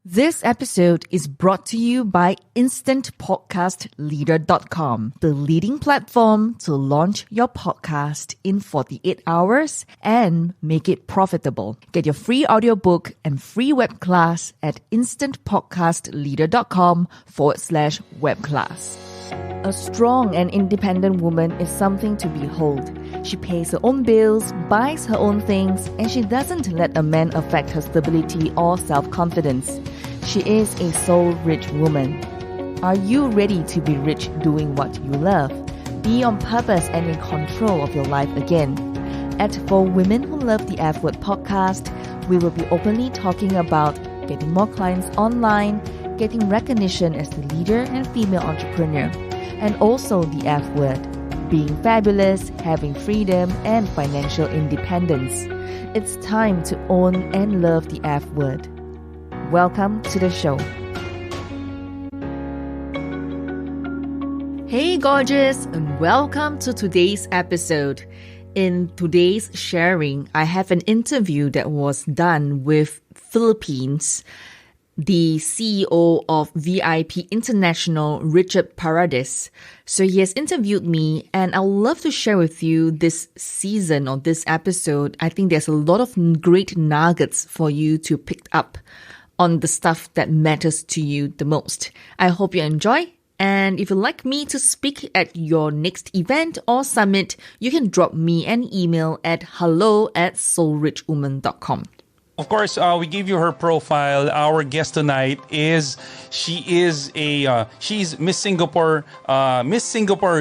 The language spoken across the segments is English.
This episode is brought to you by InstantPodcastLeader.com, the leading platform to launch your podcast in 48 hours and make it profitable. Get your free audiobook and free web class at InstantPodcastLeader.com/web class. A strong and independent woman is something to behold. She pays her own bills, buys her own things, and she doesn't let a man affect her stability or self-confidence. She is a soul-rich woman. Are you ready to be rich doing what you love? Be on purpose and in control of your life again. At For Women Who Love the F Word podcast, we will be openly talking about getting more clients online, getting recognition as the leader and female entrepreneur, and also the F word, being fabulous, having freedom, and financial independence. It's time to own and love the F word. Welcome to the show. Hey gorgeous, and welcome to today's episode. In today's sharing, I have an interview that was done with Philippines, the CEO of VIP International, Richard Paredes. So he has interviewed me, and I'd love to share with you this season or this episode. I think there's a lot of great nuggets for you to pick up on the stuff that matters to you the most. I hope you enjoy. And if you'd like me to speak at your next event or summit, you can drop me an email at hello@soulrichwoman.com. Of course, we gave you her profile. Our guest tonight is she's Miss Singapore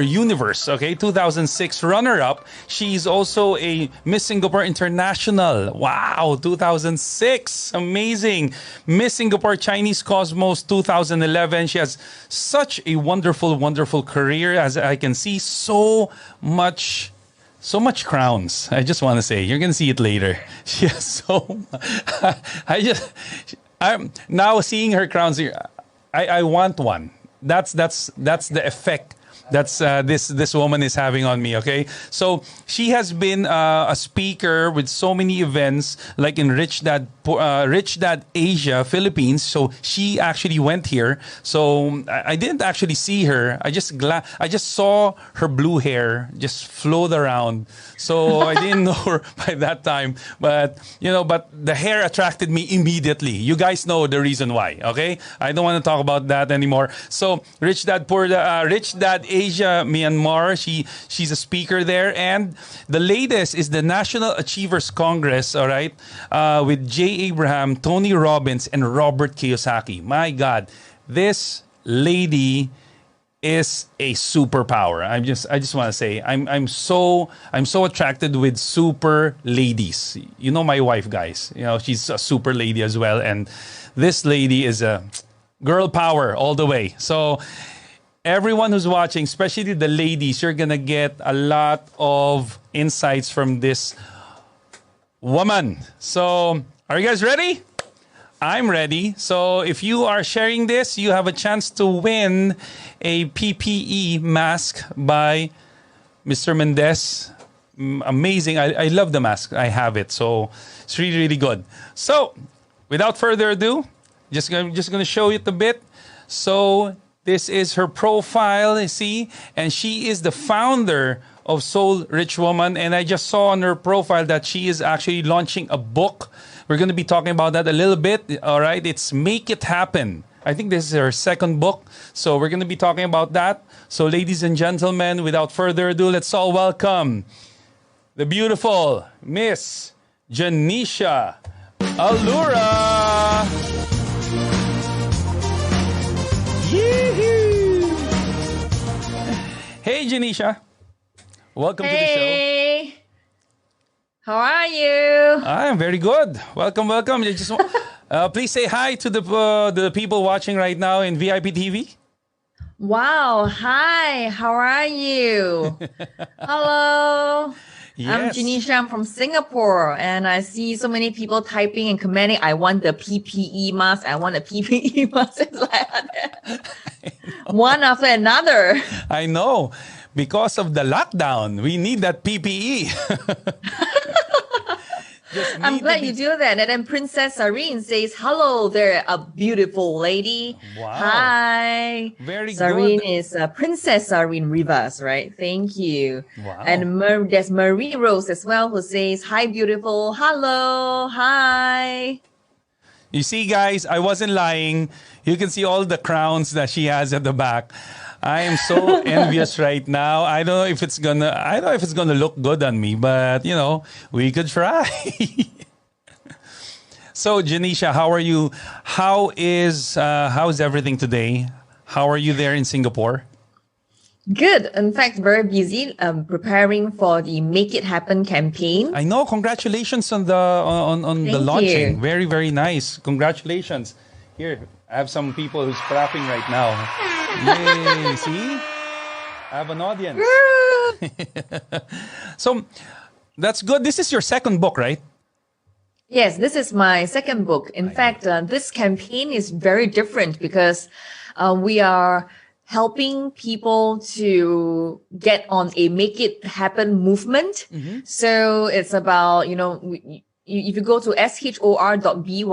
Universe, 2006 runner-up. She's also a Miss Singapore International. Wow, 2006, amazing. Miss Singapore Chinese Cosmos 2011. She has such a wonderful career, as I can see. So much crowns. I just want to say, you're going to see it later. She has so I'm now seeing her crowns here. I want one. That's the effect that's this woman is having on me, okay? So she has been a speaker with so many events, like in Rich Dad Asia, Philippines. So she actually went here. So I didn't actually see her. I just saw her blue hair just float around. So I didn't know her by that time. But the hair attracted me immediately. You guys know the reason why, okay? I don't want to talk about that anymore. So Rich Dad Asia, Myanmar. She's a speaker there, and the latest is the National Achievers Congress. All right, with Jay Abraham, Tony Robbins, and Robert Kiyosaki. My God, this lady is a superpower. I just want to say I'm so attracted with super ladies. You know my wife, guys. She's a super lady as well, and this lady is a girl power all the way. So everyone who's watching, especially the ladies, you're gonna get a lot of insights from this woman. So, are you guys ready? I'm ready. So, if you are sharing this, you have a chance to win a PPE mask by Mr. Mendez. Amazing. I love the mask. I have it. So, it's really, really good. So, without further ado, just gonna show you a bit. So, this is her profile, you see, and she is the founder of Soul Rich Woman. And I just saw on her profile that she is actually launching a book. We're going to be talking about that a little bit. All right, it's Make It Happen. I think this is her second book. So we're going to be talking about that. So ladies and gentlemen, without further ado, let's all welcome the beautiful Miss Janisha Allura. Hey, Janisha. Welcome to the show. Hey, how are you? I'm very good. Welcome. I just please say hi to the people watching right now in VIP TV. Wow, hi, how are you? Hello. Yes. I'm Janisha. I'm from Singapore, and I see so many people typing and commenting, I want the PPE mask. I want a PPE mask. It's like that. One after another. I know. Because of the lockdown, we need that PPE. just I'm need to glad be. you do that. And then Princess Sareen says, hello there, a beautiful lady. Wow. Hi. Very Sareen good. is Princess Sareen Rivas, right? Thank you. Wow. And there's Marie Rose as well who says, hi, beautiful. Hello. Hi. You see, guys, I wasn't lying. You can see all the crowns that she has at the back. I am so envious right now. I don't know if it's gonna look good on me, but we could try. So, Janisha, how are you? How's everything today? How are you there in Singapore? Good. In fact, very busy preparing for the Make It Happen campaign. I know. Congratulations on the Thank launching. you. Very, very nice. Congratulations. Here, I have some people who's clapping right now. Yay! See, I have an audience. So that's good. This is your second book, right? Yes, this is my second book. In fact, this campaign is very different because we are helping people to get on a Make It Happen movement. So it's about, if you go to shor.by/make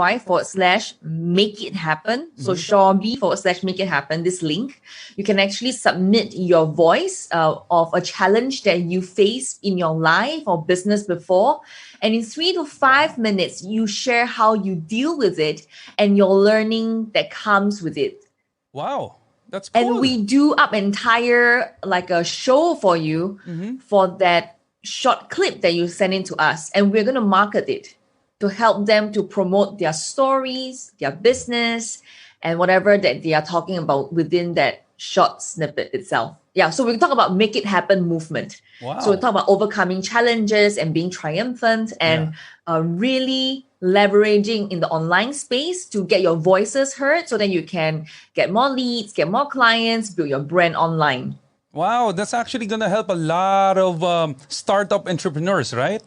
it happen, so shorb/make it happen, this link, you can actually submit your voice of a challenge that you face in your life or business before. And in 3 to 5 minutes, you share how you deal with it and your learning that comes with it. Wow. That's cool. And we do up entire like a show for you for that short clip that you send in to us. And we're going to market it to help them to promote their stories, their business, and whatever that they are talking about within that short snippet itself. Yeah, so we talk about Make It Happen movement. Wow. So we talk about overcoming challenges and being triumphant and really leveraging in the online space to get your voices heard so that you can get more leads, get more clients, build your brand online. Wow, that's actually going to help a lot of startup entrepreneurs, right?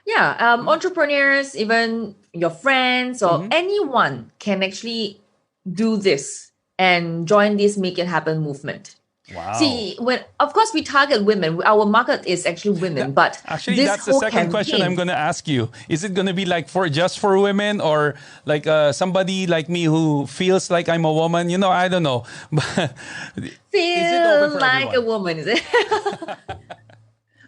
Yeah, entrepreneurs, even your friends or anyone can actually do this and join this Make It Happen movement. Wow. See, of course we target women. Our market is actually women, but actually this that's the whole second question I'm going to ask you. Is it going to be like just for women, or like somebody like me who feels like I'm a woman? I don't know. But Feel like a woman, is it?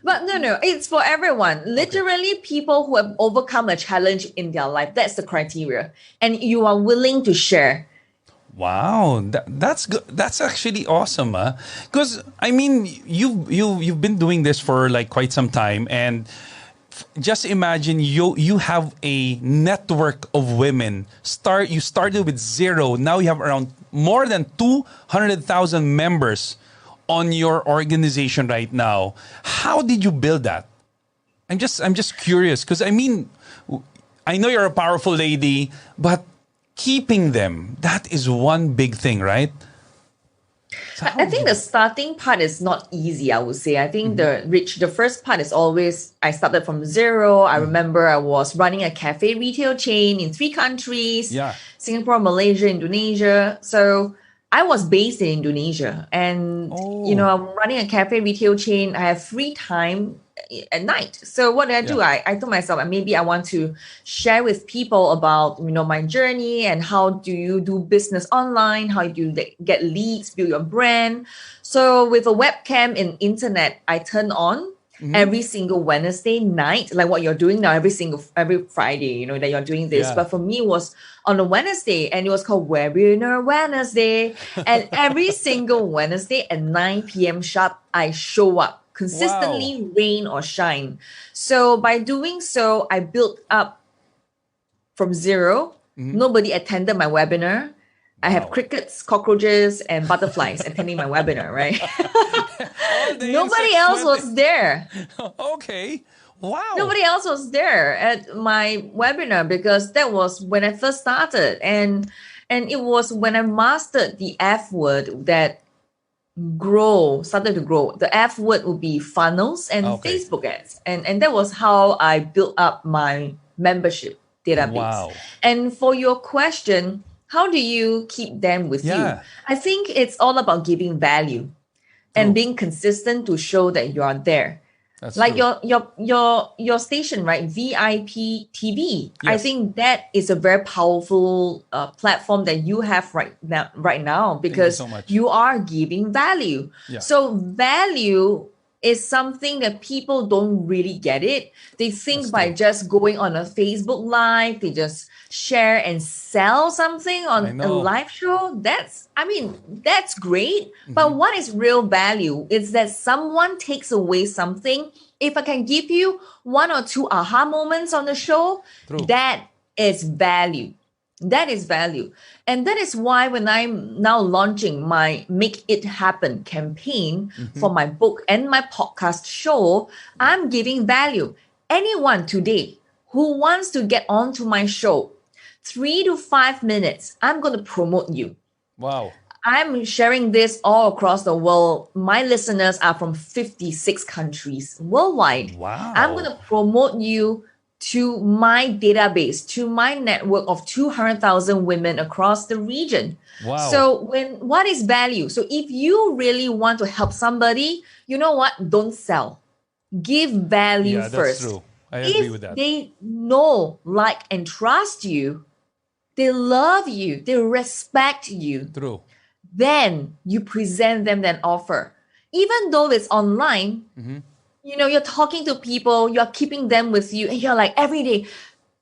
But no, it's for everyone. Literally, people who have overcome a challenge in their life. That's the criteria, and you are willing to share. Wow, that's good. That's actually awesome, because I mean, you've been doing this for like quite some time, and just imagine you have a network of women. You started with zero. Now you have around more than 200,000 members on your organization right now. How did you build that? I'm just curious, because I mean, I know you're a powerful lady, but keeping them, that is one big thing, right? So I think the starting part is not easy, I would say. I think the first part is always, I started from zero. I remember I was running a cafe retail chain in 3 countries, Singapore, Malaysia, Indonesia. So I was based in Indonesia, and I'm running a cafe retail chain. I have free time at night. So what did I do? I told myself, maybe I want to share with people about my journey and how do you do business online, how do you get leads, build your brand. So with a webcam and internet, I turn on every single Wednesday night, like what you're doing now, every Friday, that you're doing this. But for me, it was on a Wednesday, and it was called Webinar Wednesday. And every single Wednesday at 9 p.m. sharp, I show up consistently, rain or shine. So by doing so, I built up from zero. Nobody attended my webinar. I have crickets, cockroaches, and butterflies attending my webinar, right? Nobody else was there. Okay. Wow. Nobody else was there at my webinar because that was when I first started. And it was when I mastered the F word that started to grow. The F word would be funnels and Facebook ads. And that was how I built up my membership database. Wow. And for your question, how do you keep them with you? I think it's all about giving value and being consistent to show that you are there. That's Like true. your station, right? VIP TV. I Yes. think that is a very powerful platform that you have right now Thank you because so much. you are giving value. Yeah. So value is something that people don't really get it. They That's think by true. just going on a Facebook live, they just share and sell something I on a know. live show. That's great. Hmm. But what is real value? It's that someone takes away something. If I can give you one or two aha moments on the show, True. that is value. That is value. And that is why when I'm now launching my Make It Happen campaign Hmm. for my book and my podcast show, Yeah. I'm giving value. Anyone today who wants to get onto my show, 3 to 5 minutes, I'm going to promote you. Wow. I'm sharing this all across the world. My listeners are from 56 countries worldwide. I'm going Wow. to promote you to my database, to my network of 200,000 women across the region. Wow. So what is value? So if you really want to help somebody, you know what? Don't sell. Give value Yeah, that's first. true. I agree If with that. they know, like, and trust you, they love you, they respect you, True. then you present them that offer. Even though it's online, Hmm. you're talking to people, you're keeping them with you, and you're like every day,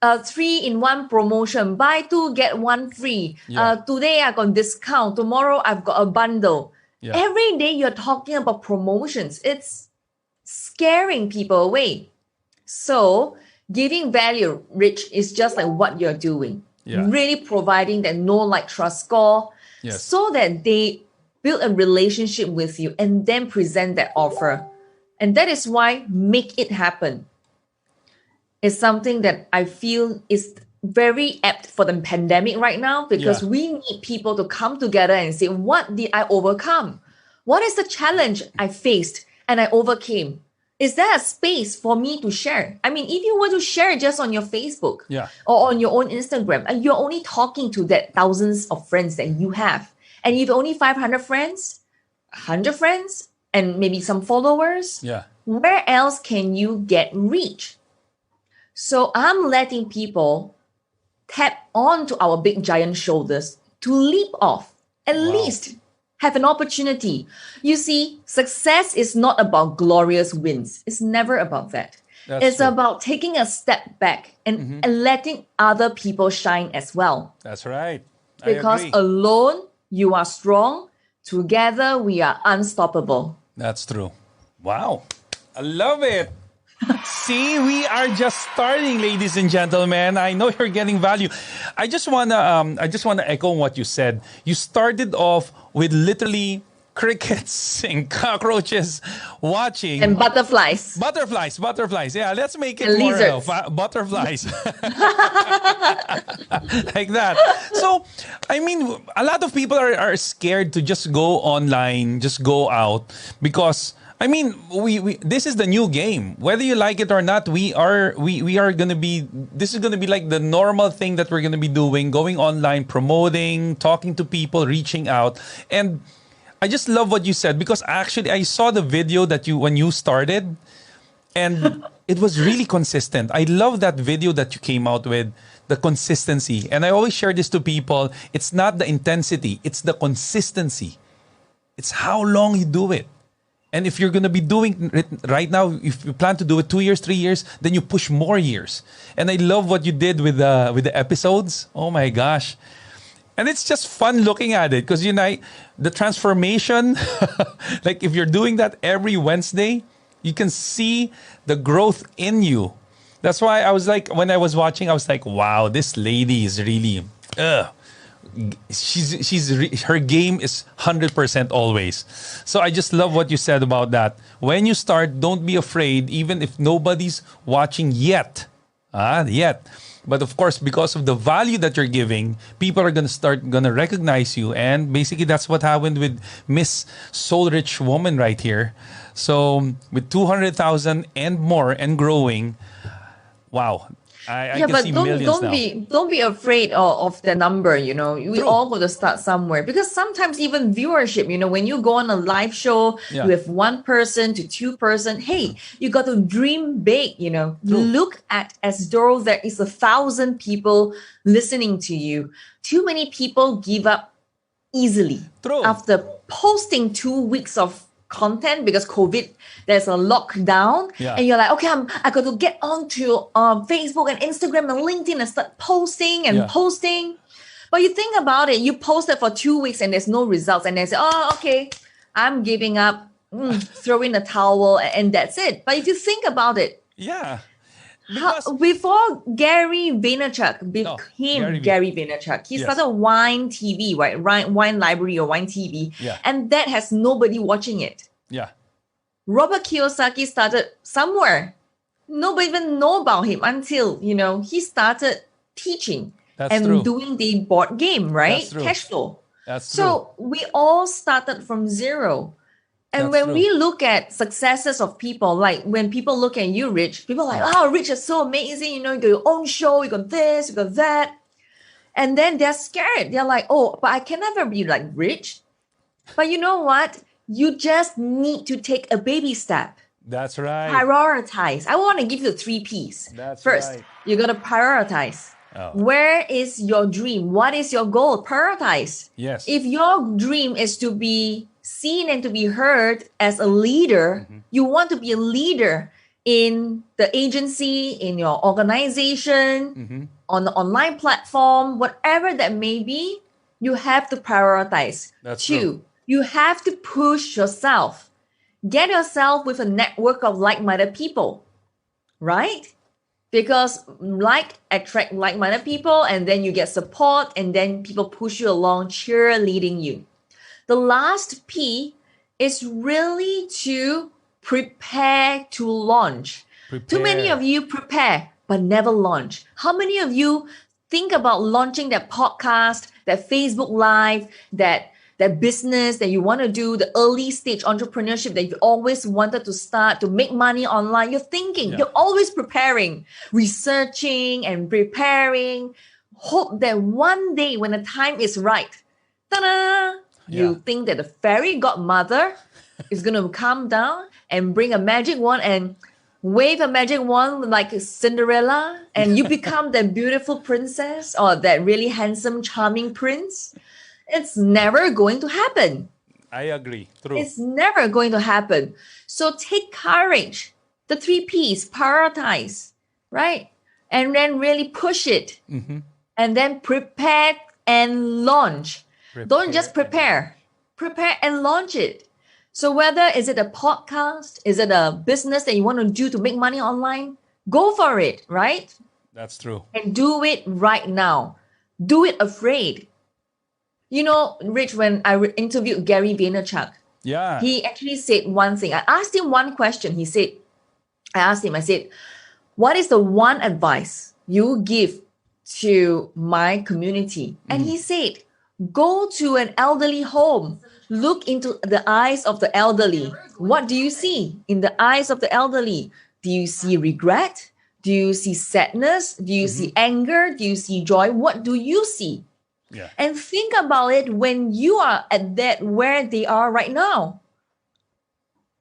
3-in-1 promotion, buy two, get one free. Yeah. Today I got discount, tomorrow I've got a bundle. Yeah. Every day you're talking about promotions. It's scaring people away. So giving value, Rich, is just like what you're doing. Yeah. Really providing that know, like, trust score Yes. so that they build a relationship with you and then present that offer. And that is why Make It Happen is something that I feel is very apt for the pandemic right now because Yeah. we need people to come together and say, what did I overcome? What is the challenge I faced and I overcame? Is there a space for me to share? I mean, if you were to share just on your Facebook Yeah. or on your own Instagram, and you're only talking to that thousands of friends that you have, and you've only 500 friends, 100 friends, and maybe some followers, Yeah. where else can you get reach? So I'm letting people tap onto our big giant shoulders to leap off, at Wow. least have an opportunity. You see, success is not about glorious wins. It's never about that. That's It's true. about taking a step back and letting other people shine as well. That's right. I Because agree. alone, you are strong. Together, we are unstoppable. That's true. Wow. I love it. See, we are just starting, ladies and gentlemen. I know you're getting value. I just wanna echo what you said. You started off with literally crickets and cockroaches watching. And butterflies. Butterflies. Yeah, let's make it And more lizards. butterflies. Like that. So, I mean, a lot of people are scared to just go online, just go out because I mean, we this is the new game. Whether you like it or not, we are gonna be. This is gonna be like the normal thing that we're gonna be doing: going online, promoting, talking to people, reaching out, and I just love what you said because actually I saw the video that when you started, and it was really consistent. I love that video that you came out with, the consistency, and I always share this to people. It's not the intensity; it's the consistency. It's how long you do it. And if you're going to be doing it right now, if you plan to do it 2 years, 3 years, then you push more years. And I love what you did with the episodes. Oh my gosh. And it's just fun looking at it because, the transformation, like if you're doing that every Wednesday, you can see the growth in you. That's why I was like, when I was watching, I was like, wow, this lady is really, her game is 100% always. So I just love what you said about that. When you start, don't be afraid, even if nobody's watching yet. But of course, because of the value that you're giving, people are gonna recognize you. And basically that's what happened with Miss Soul Rich Woman right here. So with 200,000 and more and growing, wow. I Yeah, can but see don't millions don't now. be afraid of the number. We True. all got to start somewhere, because sometimes even viewership. When you go on a live show, Yeah. you have one person to two person. Hey, you got to dream big. Look at as though there is 1,000 people listening to you. Too many people give up easily True. after posting 2 weeks of content because COVID, there's a lockdown, Yeah. and you're like, okay, I got to get onto Facebook and Instagram and LinkedIn and start posting and Yeah. posting. But you think about it, you posted for 2 weeks and there's no results, and they say, oh, okay, I'm giving up, throw in the towel, and that's it. But if you think about it, Yeah. Because before Gary Vaynerchuk became Gary Gary Vaynerchuk, he Yes. started Wine TV, right? Wine Library or Wine TV. Yeah. And that has nobody watching it. yeah. Robert Kiyosaki started somewhere. Nobody even know about him until, he started teaching That's and true. doing the board game, right? That's true. Cash flow. That's true. So we all started from zero. And That's when true. we look at successes of people, like when people look at you, Rich, people are like, oh, Rich is so amazing. You got your own show, you got this, you got that. And then they're scared. They're like, oh, but I can never be like Rich. But you know what? You just need to take a baby step. That's right. Prioritize. I want to give you the 3 Ps. That's First, right. you got to prioritize. Oh. Where is your dream? What is your goal? Prioritize. Yes. If your dream is to be seen and to be heard as a leader, you want to be a leader in the agency, in your organization, on the online platform, whatever that may be, you have to prioritize. That's 2, true. you have to push yourself. Get yourself with a network of like-minded people, right? Because attract like-minded people, and then you get support, and then people push you along, cheerleading you. The last P is really to prepare to launch. Too many of you prepare but never launch. How many of you think about launching that podcast, that Facebook Live, that business that you want to do, the early stage entrepreneurship that you always wanted to start to make money online? You're thinking, you're always preparing, researching and preparing. Hope that one day when the time is right, ta-da! You think that the fairy godmother is going to come down and bring a magic wand and wave a magic wand like Cinderella, and you become that beautiful princess or that really handsome, charming prince. It's never going to happen. I agree. True. It's never going to happen. So take courage. The 3 Ps, prioritize, right? And then really push it. And then prepare and launch. Don't just prepare and launch it. So whether is it a podcast, is it a business that you want to do to make money online, go for it, right? That's true. And do it right now. Do it afraid. Rich, when I interviewed Gary Vaynerchuk, he actually said one thing. I asked him one question. I said, what is the one advice you give to my community? And he said, go to an elderly home. Look into the eyes of the elderly. What do you see in the eyes of the elderly? Do you see regret? Do you see sadness? Do you see anger? Do you see joy? What do you see? Yeah. And think about it when you are at that where they are right now.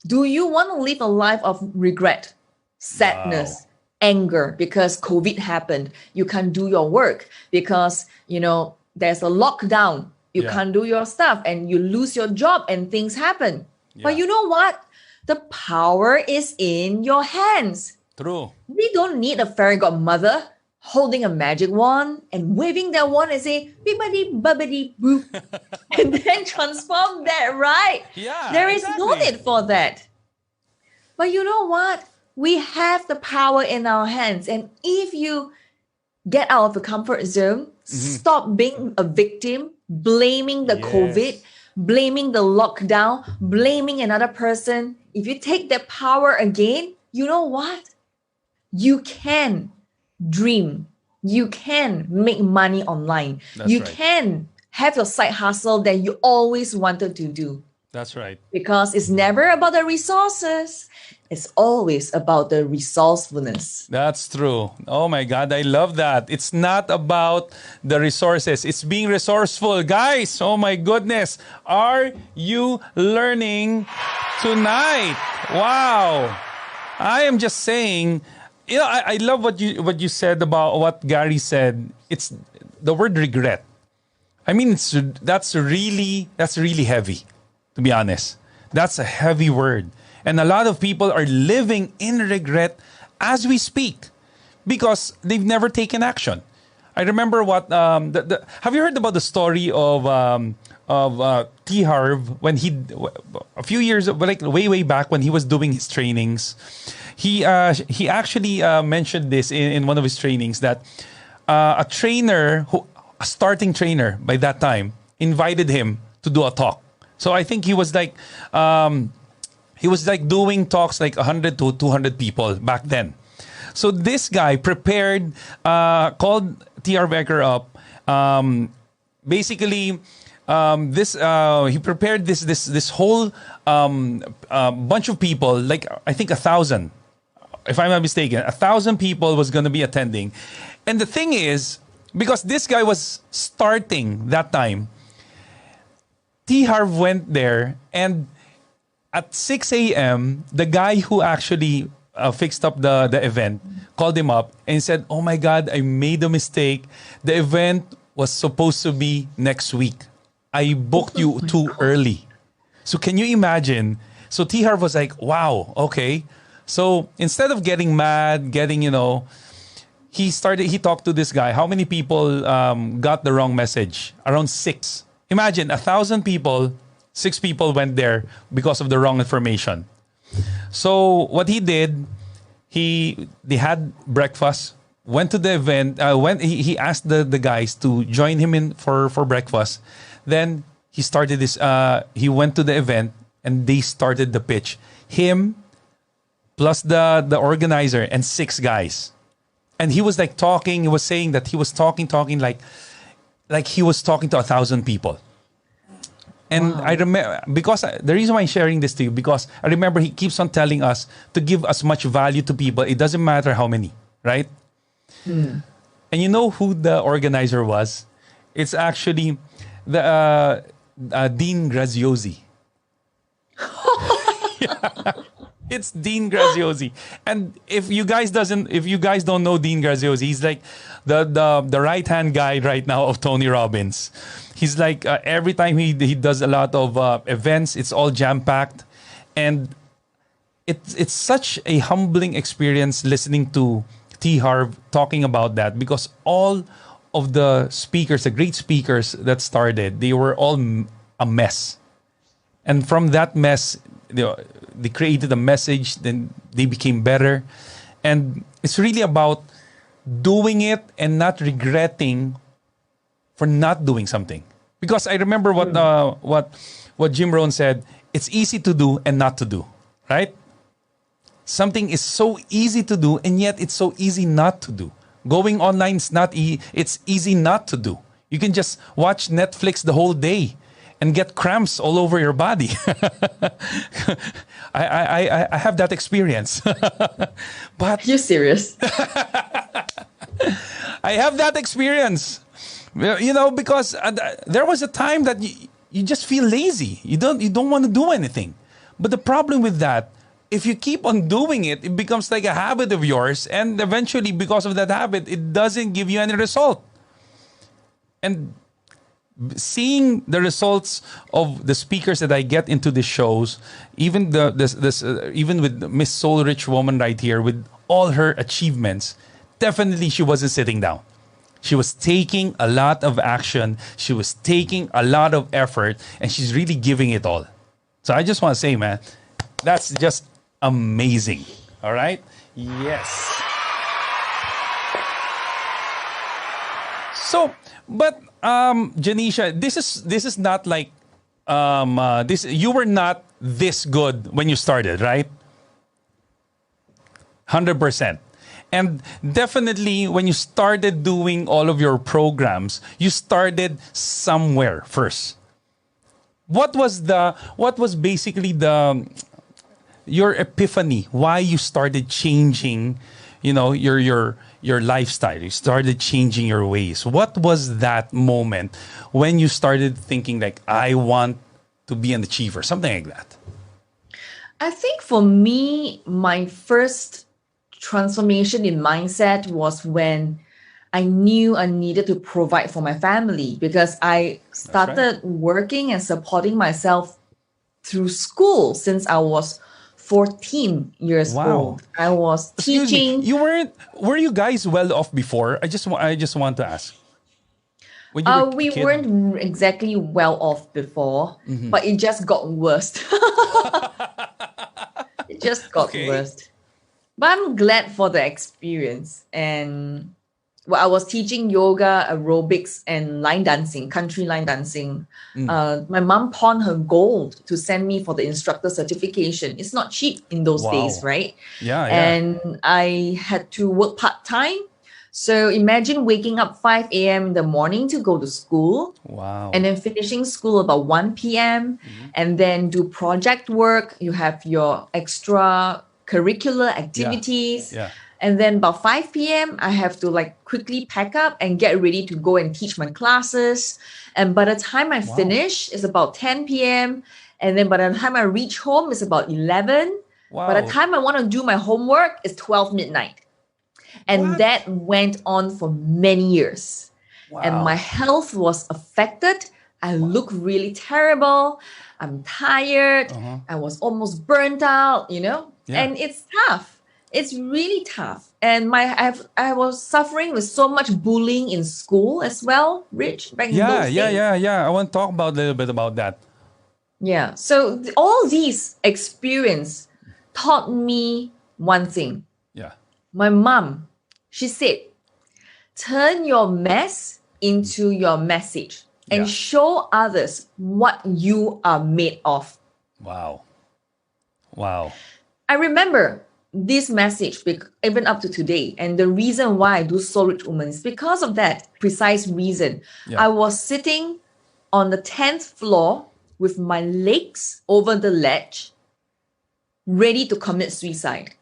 Do you want to live a life of regret, sadness, anger because COVID happened? You can't do your work because, there's a lockdown. You can't do your stuff and you lose your job and things happen. Yeah. But you know what? The power is in your hands. True. We don't need a fairy godmother holding a magic wand and waving that wand and say, bibbidi bubbidi boop, and then transform that, right? Yeah. There is no need for that. But you know what? We have the power in our hands. And if you get out of the comfort zone, stop being a victim, blaming the COVID, blaming the lockdown, blaming another person. If you take that power again, you know what? You can dream. You can make money online. That's you right. can have your side hustle that you always wanted to do. That's right. because it's never about the resources. It's always about the resourcefulness. That's true. Oh my God, I love that. It's not about the resources, it's being resourceful. Guys, oh my goodness. Are you learning tonight? Wow. I am just saying, I love what you said about what Gary said. It's the word regret. I mean, that's really heavy, to be honest. That's a heavy word. And a lot of people are living in regret as we speak because they've never taken action. I remember have you heard about the story of T. Harv when a few years, like way back when he was doing his trainings, he actually mentioned this in one of his trainings that a starting trainer by that time invited him to do a talk. So I think he was like doing talks like 100 to 200 people back then. So this guy prepared, called T.R. Becker up. Basically, he prepared this whole bunch of people, like I think 1,000, if I'm not mistaken, 1,000 people was going to be attending. And the thing is, because this guy was starting that time, T. Harv went there, and at 6 a.m., the guy who actually fixed up the event called him up and said, "Oh my God, I made a mistake. The event was supposed to be next week. I booked you too early." So can you imagine? So T. Harv was like, "Wow, okay." So instead of getting mad, he talked to this guy. How many people got the wrong message? Around 6. Imagine 1,000 people, 6 people went there because of the wrong information. So what he did, they had breakfast, went to the event, he asked the guys to join him in for breakfast. Then he started this, he went to the event and they started the pitch. Him plus the organizer and 6 guys. And he was like talking, he was saying that he was talking like he was talking to 1,000 people. And wow. I remember, because the reason why I'm sharing this to you, because I remember he keeps on telling us to give as much value to people. It doesn't matter how many, right? Mm. And you know who the organizer was? It's actually the Dean Graziosi. Yeah. It's Dean Graziosi. And if you guys don't know Dean Graziosi, he's like the right-hand guy right now of Tony Robbins. He's like, every time he does a lot of events, it's all jam-packed. And it's such a humbling experience listening to T. Harv talking about that, because all of the speakers, the great speakers that started, they were all a mess. And from that mess, they created a message, then they became better. And it's really about doing it and not regretting for not doing something. Because I remember what Jim Rohn said, it's easy to do and not to do, right? Something is so easy to do and yet it's so easy not to do. Going online is not it's easy not to do. You can just watch Netflix the whole day and get cramps all over your body. I have that experience. But you're serious? I have that experience. Because there was a time that you just feel lazy. You don't want to do anything. But the problem with that, if you keep on doing it, it becomes like a habit of yours, and eventually, because of that habit, it doesn't give you any result. And seeing the results of the speakers that I get into the shows, even even with Miss Soul Rich Woman right here, with all her achievements, definitely she wasn't sitting down. She was taking a lot of action. She was taking a lot of effort, and she's really giving it all. So I just want to say, man, that's just amazing. All right? Yes. So, but Janisha, this is not like this. You were not this good when you started, right? 100%. And definitely, when you started doing all of your programs, you started somewhere first. what was basically the your epiphany? Why you started changing, your lifestyle? You started changing your ways. What was that moment when you started thinking like, I want to be an achiever, something like that? I think for me, my first transformation in mindset was when I knew I needed to provide for my family, because I started working and supporting myself through school since I was 14 years Wow. old. I was Excuse me. teaching. Were you guys well off before? I just want to ask. When you were a We kid? weren't exactly well off before, but it just got worse. It just got Okay. worse. But I'm glad for the experience. And I was teaching yoga, aerobics, and line dancing, country line dancing. My mom pawned her gold to send me for the instructor certification. It's not cheap in those Wow. days, right? Yeah, yeah. And I had to work part-time. So imagine waking up 5 a.m. in the morning to go to school, Wow. and then finishing school about 1 p.m. And then do project work. You have your extra curricular activities. Yeah. And then about 5 p.m., I have to quickly pack up and get ready to go and teach my classes. And by the time I finish, it's about 10 p.m. And then by the time I reach home, it's about 11. Wow. By the time I want to do my homework, it's 12 midnight. And that went on for many years. Wow. And my health was affected. I look really terrible. I'm tired. I was almost burnt out, Yeah. And it's tough. It's really tough. And I was suffering with so much bullying in school as well, Rich, back in those days. Yeah. I want to talk about a little bit about that. Yeah. So all these experience taught me one thing. Yeah. My mom, she said, turn your mess into your message and Yeah. show others what you are made of. Wow. Wow. I remember this message even up to today. And the reason why I do Soul Rich Woman is because of that precise reason. Yeah. I was sitting on the 10th floor with my legs over the ledge, ready to commit suicide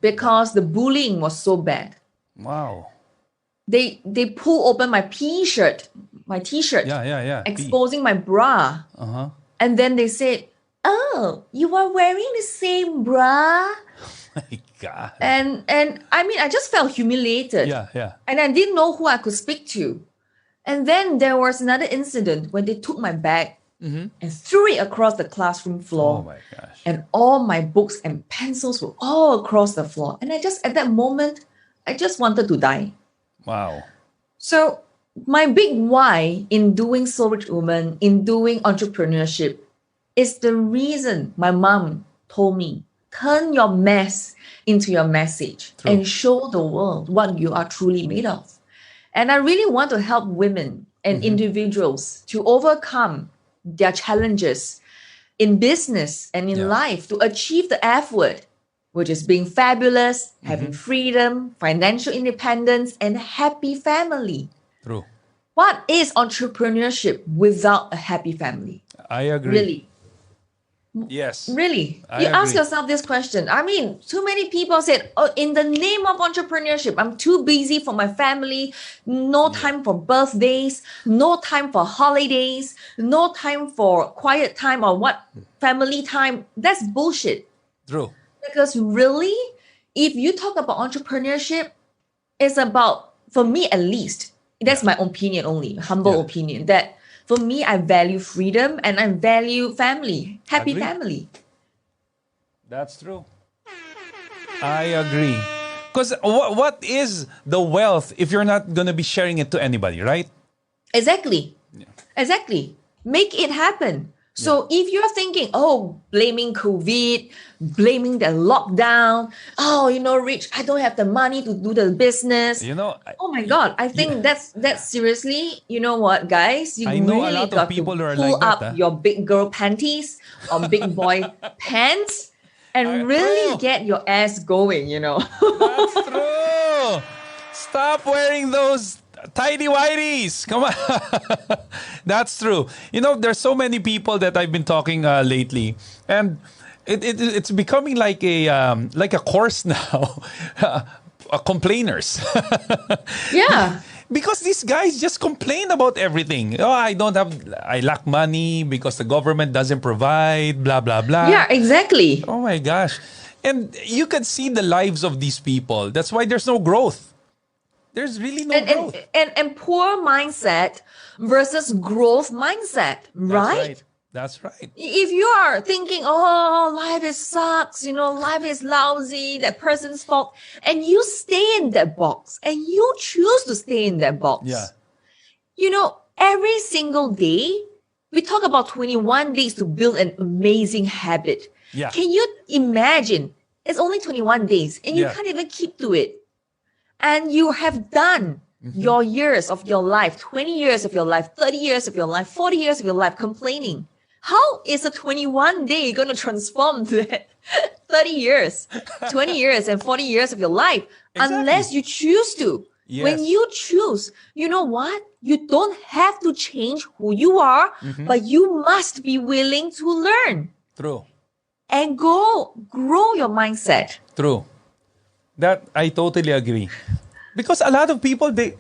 because the bullying was so bad. Wow. They pull open my t-shirt, Yeah. exposing my bra. And then they said, oh, you are wearing the same bra? My God. And I mean, I just felt humiliated. Yeah. And I didn't know who I could speak to. And then there was another incident when they took my bag and threw it across the classroom floor. Oh my gosh. And all my books and pencils were all across the floor. And at that moment, I just wanted to die. Wow. So my big why in doing Soul Rich Woman, in doing entrepreneurship, is the reason my mom told me, turn your mess into your message and show the world what you are truly made of. And I really want to help women and individuals to overcome their challenges in business and in life to achieve the F word, which is being fabulous, having freedom, financial independence, and happy family. True. What is entrepreneurship without a happy family? I agree. Really? Yes. Really? I You ask agree. yourself this question. I mean, too many people said, oh, in the name of entrepreneurship, I'm too busy for my family, no time for birthdays, no time for holidays, no time for quiet time or what family time. That's bullshit. True. Because really, if you talk about entrepreneurship, it's about, for me at least, that's my opinion only, humble opinion, that for me, I value freedom and I value family, happy Agree. family. That's true. I agree. Because what is the wealth if you're not going to be sharing it to anybody, right? Exactly. Exactly. Make it happen. So if you're thinking, oh, blaming COVID, blaming the lockdown, oh, Rich, I don't have the money to do the business. Oh my God, I think that's seriously, you know what, guys? You I know a really lot of got people to who are pull like that, up huh? your big girl panties or big boy pants and really get your ass going, That's true. Stop wearing those Tidy whities, come on. That's true. There's so many people that I've been talking lately, and it's becoming like a course now. Complainers. Yeah. Because these guys just complain about everything. Oh, I lack money because the government doesn't provide, blah, blah, blah. Yeah, exactly. Oh my gosh. And you can see the lives of these people. That's why there's no growth. There's really no growth. And poor mindset versus growth mindset, right? That's right. If you are thinking, oh, life is sucks, life is lousy, that person's fault, and you stay in that box and you choose to stay in that box. Yeah. Every single day, we talk about 21 days to build an amazing habit. Yeah. Can you imagine? It's only 21 days and you can't even keep to it. And you have done your years of your life, 20 years of your life, 30 years of your life, 40 years of your life complaining. How is a 21 day going to transform to 30 years, 20 years, and 40 years of your life? Exactly. Unless you choose to. Yes. When you choose, you know what? You don't have to change who you are, but you must be willing to learn. True. And grow your mindset. True. That I totally agree. Because a lot of people they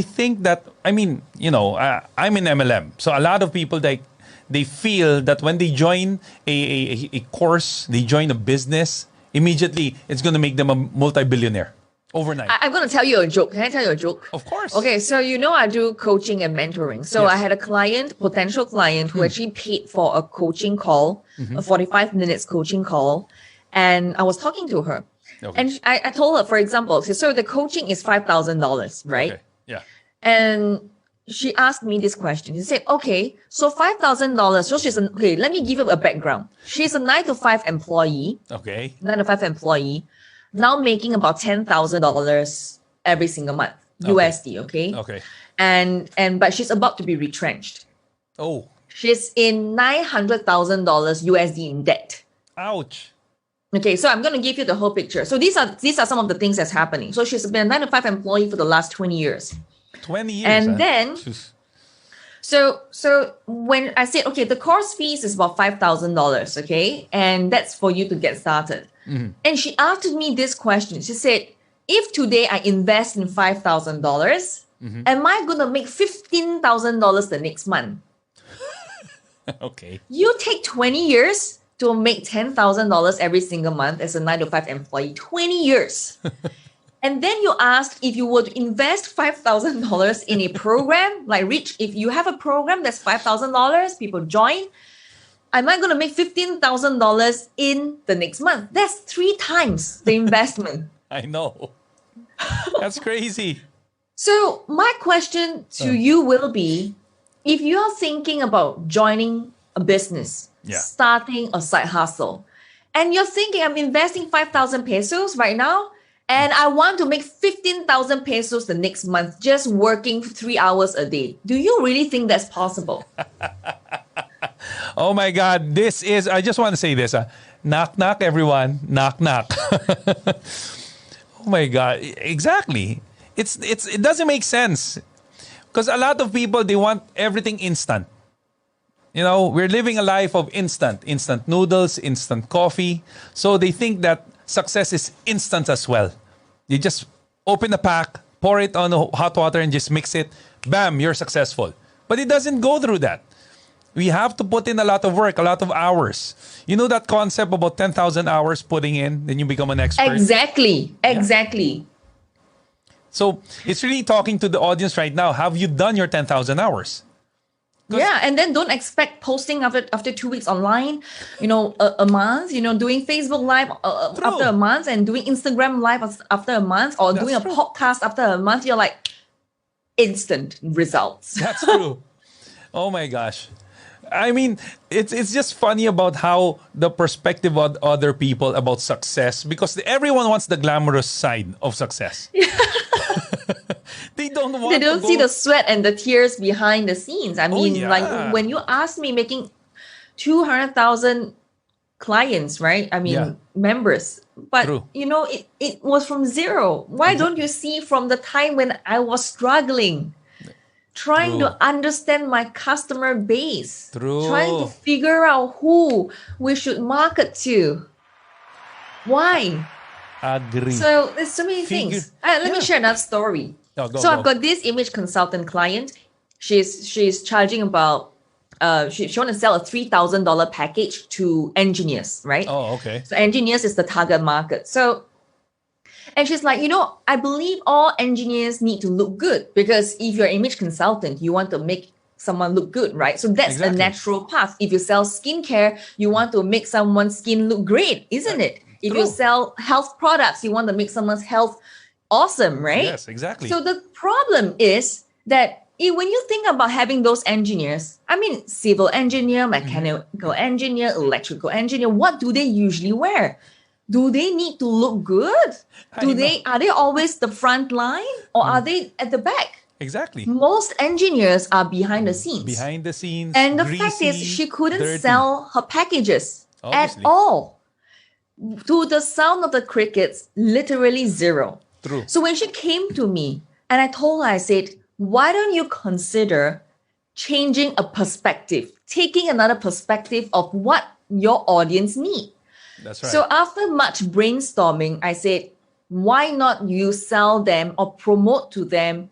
think that I'm in MLM, so a lot of people they feel that when they join a course, they join a business, immediately it's going to make them a multi-billionaire overnight. I'm going to tell you a joke. Can I tell you a joke? Of course. Okay, so I do coaching and mentoring. So Yes. I had a potential client who actually paid for a coaching call, a 45 minutes coaching call, and I was talking to her. Okay. And I told her, for example, so the coaching is $5,000, right? Okay. Yeah. And she asked me this question. She said, okay, so $5,000. So let me give you a background. She's a 9 to 5 employee, Okay. now making about $10,000 every single month, USD, okay? Okay. But she's about to be retrenched. Oh. She's in $900,000 USD in debt. Ouch. Okay, so I'm going to give you the whole picture. So these are some of the things that's happening. So she's been a 9 to 5 employee for the last 20 years. 20 years. And then, so when I said, okay, the course fees is about $5,000, okay? And that's for you to get started. And she asked me this question. She said, if today I invest in $5,000, am I going to make $15,000 the next month? Okay. You take 20 years to make $10,000 every single month as a 9 to 5 employee, 20 years. And then you asked if you would invest $5,000 in a program, like Rich, if you have a program that's $5,000, people join, am I going to make $15,000 in the next month? That's 3 times the investment. I know. That's crazy. So my question to you will be, if you're thinking about joining a business, starting a side hustle, and you're thinking, I'm investing 5,000 pesos right now, and I want to make 15,000 pesos the next month, just working 3 hours a day. Do you really think that's possible? Oh my God. I just want to say this. Knock, knock, everyone. Knock, knock. Oh my God. Exactly. It doesn't make sense. Because a lot of people, they want everything instant. We're living a life of instant noodles, instant coffee. So they think that success is instant as well. You just open a pack, pour it on hot water and just mix it. Bam, you're successful. But it doesn't go through that. We have to put in a lot of work, a lot of hours. You know that concept about 10,000 hours putting in, then you become an expert? Exactly. So it's really talking to the audience right now. Have you done your 10,000 hours? Yeah, and then don't expect posting after 2 weeks online, a month, doing Facebook Live after a month and doing Instagram Live after a month or doing a podcast after a month. You're like, instant results. That's true. Oh my gosh. I mean, it's just funny about how the perspective of other people about success, because everyone wants the glamorous side of success. Yeah. They don't see the sweat and the tears behind the scenes. I mean, like when you ask me making 200,000 clients, right? I mean, Yeah. members. But, True. it was from zero. Why don't you see from the time when I was struggling, trying True. to understand my customer base, trying to True. figure out who we should market to? Why? Agree. So there's so many Figure- things. Let me Yeah. share another story. No, go, So go. I've got this image consultant client. She's charging about she want to sell a $3,000 package to engineers, right? Oh, okay. So engineers is the target market. So, and she's like, I believe all engineers need to look good, because if you're an image consultant, you want to make someone look good, right? So that's Exactly. a natural path. If you sell skincare, you want to make someone's skin look great, isn't it? If you True. sell health products, you want to make someone's health awesome, right? Yes, exactly. So the problem is that when you think about having those engineers, I mean, civil engineer, mechanical engineer, electrical engineer, what do they usually wear? Do they need to look good? Are they always the front line, or are they at the back? Exactly. Most engineers are behind the scenes. Behind the scenes. And the greasy, fact is, she couldn't dirty. sell her packages Obviously. at all. To the sound of the crickets, literally zero. True. So when she came to me and I told her, I said, why don't you consider changing a perspective, taking another perspective of what your audience need? That's right. So after much brainstorming, I said, why not you sell them or promote to them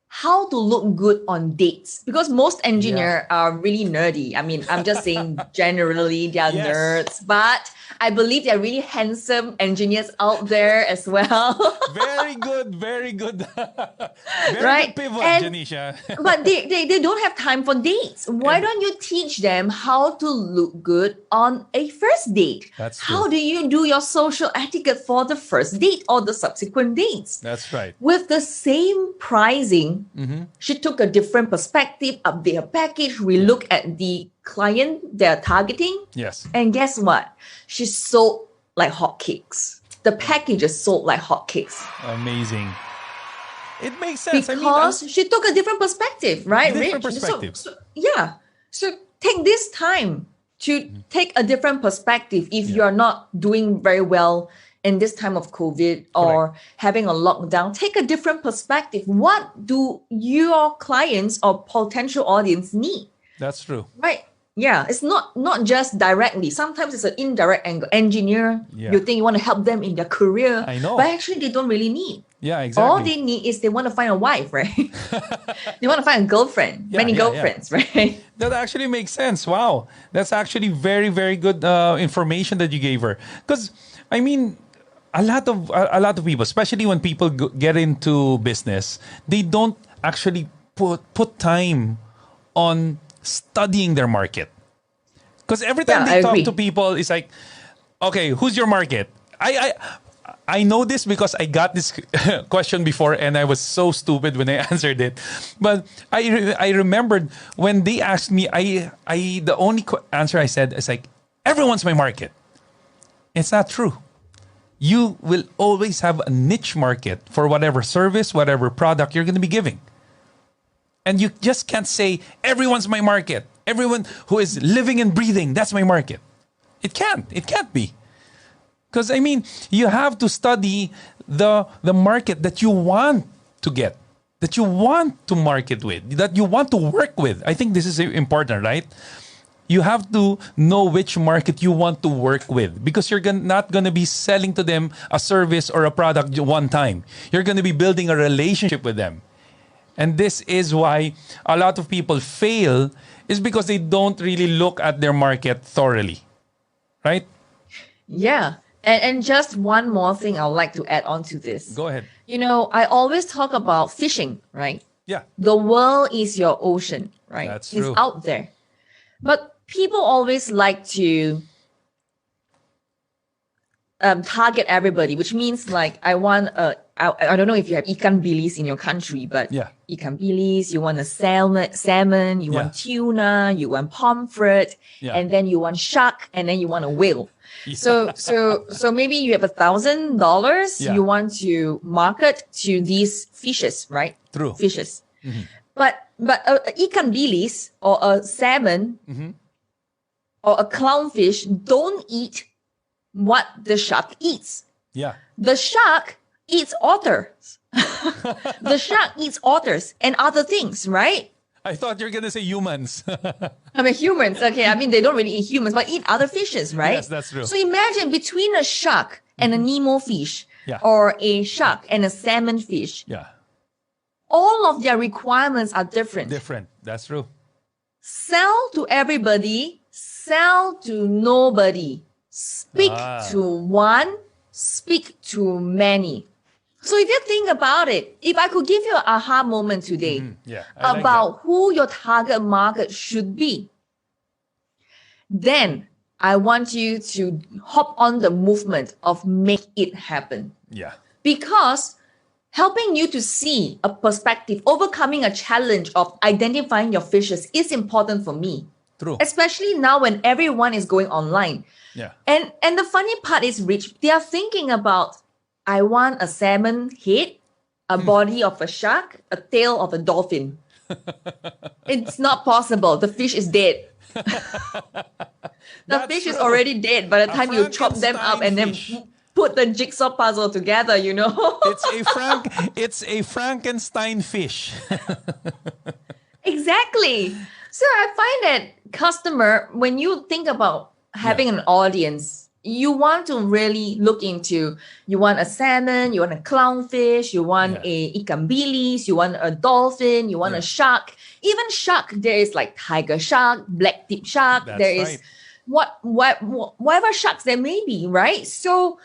how to look good on dates? Because most engineers are really nerdy. I mean, I'm just saying generally they are Yes. nerds, but I believe there are really handsome engineers out there as well. Very good. Very good. Very Right. good pivot, And- Janisha. But they don't have time for dates. Why don't you teach them how to look good on a first date? That's How true. do you do your social etiquette for the first date or the subsequent dates? That's right. With the same pricing, Mm-hmm. she took a different perspective, update her package. We look at the client they're targeting, Yes. and guess what? She sold like hotcakes. The packages sold like hotcakes Amazing. It makes sense. because she took a different perspective, right? Different Rich? perspective. Yeah. So take this time to take a different perspective if you are not doing very well in this time of COVID or having a lockdown. Take a different perspective. What do your clients or potential audience need? that's true. Right. Yeah. It's not just directly. Sometimes it's an indirect angle. Engineer, Yeah. you think you want to help them in their career. I know. But actually they don't really need. Yeah, All exactly. they need is they want to find a wife, right? They want to find a girlfriend, Yeah, many yeah, yeah. girlfriends, right? That actually makes sense. Wow. That's actually very, very good information that you gave her. Because, I mean, a lot of people, especially when people get into business, they don't actually put time on studying their market. Because every time Yeah, they I talk agree. to people, it's like, okay, who's your market? I know this because I got this question before and I was so stupid when I answered it. But I remembered when they asked me, the only answer I said is like, everyone's my market. It's not true. You will always have a niche market for whatever service, whatever product you're going to be giving. And you just can't say, everyone's my market. Everyone who is living and breathing, that's my market. It can't. It can't be. Because, I mean, you have to study the market that you want to get, that you want to market with, that you want to work with. I think this is important, right? You have to know which market you want to work with because you're not going to be selling to them a service or a product one time. You're going to be building a relationship with them. And this is why a lot of people fail is because they don't really look at their market thoroughly, right? Yeah. And just one more thing I'd like to add on to this. Go ahead. I always talk about fishing, right? Yeah. The world is your ocean, right? That's It's true. out there. But people always like to target everybody, which means like I want I don't know if you have ikan bilis in your country, but Yeah. ikan bilis, you want a salmon, you Yeah. want tuna, you want pomfret, Yeah. and then you want shark, and then you want a whale. Yeah. So maybe you have $1,000 Yeah. you want to market to these fishes, right? True. Fishes. But a ikan bilis or a salmon Mm-hmm. or a clownfish don't eat what the shark eats. Yeah. The shark eats otters. The shark eats otters and other things, right? I thought you were gonna say humans. I mean, humans, okay. I mean, they don't really eat humans, but eat other fishes, right? Yes, that's true. So imagine between a shark and a Nemo fish, Yeah. or a shark and a salmon fish, Yeah. all of their requirements are different. Different. That's true. Sell to everybody, sell to nobody. Speak to one, speak to many. So if you think about it, if I could give you an aha moment today Yeah. I like about who your target market should be, then I want you to hop on the movement of make it happen. that. Yeah. Because helping you to see a perspective, overcoming a challenge of identifying your fishes is important for me. True. Especially now when everyone is going online. Yeah. And the funny part is, Rich, they are thinking about, I want a salmon head, a body of a shark, a tail of a dolphin. It's not possible. The fish is dead. The fish is already dead by the time you chop them up and then put the jigsaw puzzle together, you know. It's a Frankenstein fish. Exactly. So I find that customer, when you think about having an audience, you want to really look into, you want a salmon, you want a clownfish, you want a ikan bilis, you want a dolphin, you want a shark. Even shark, there is like tiger shark, black tip shark. That's there is whatever sharks there may be, right? So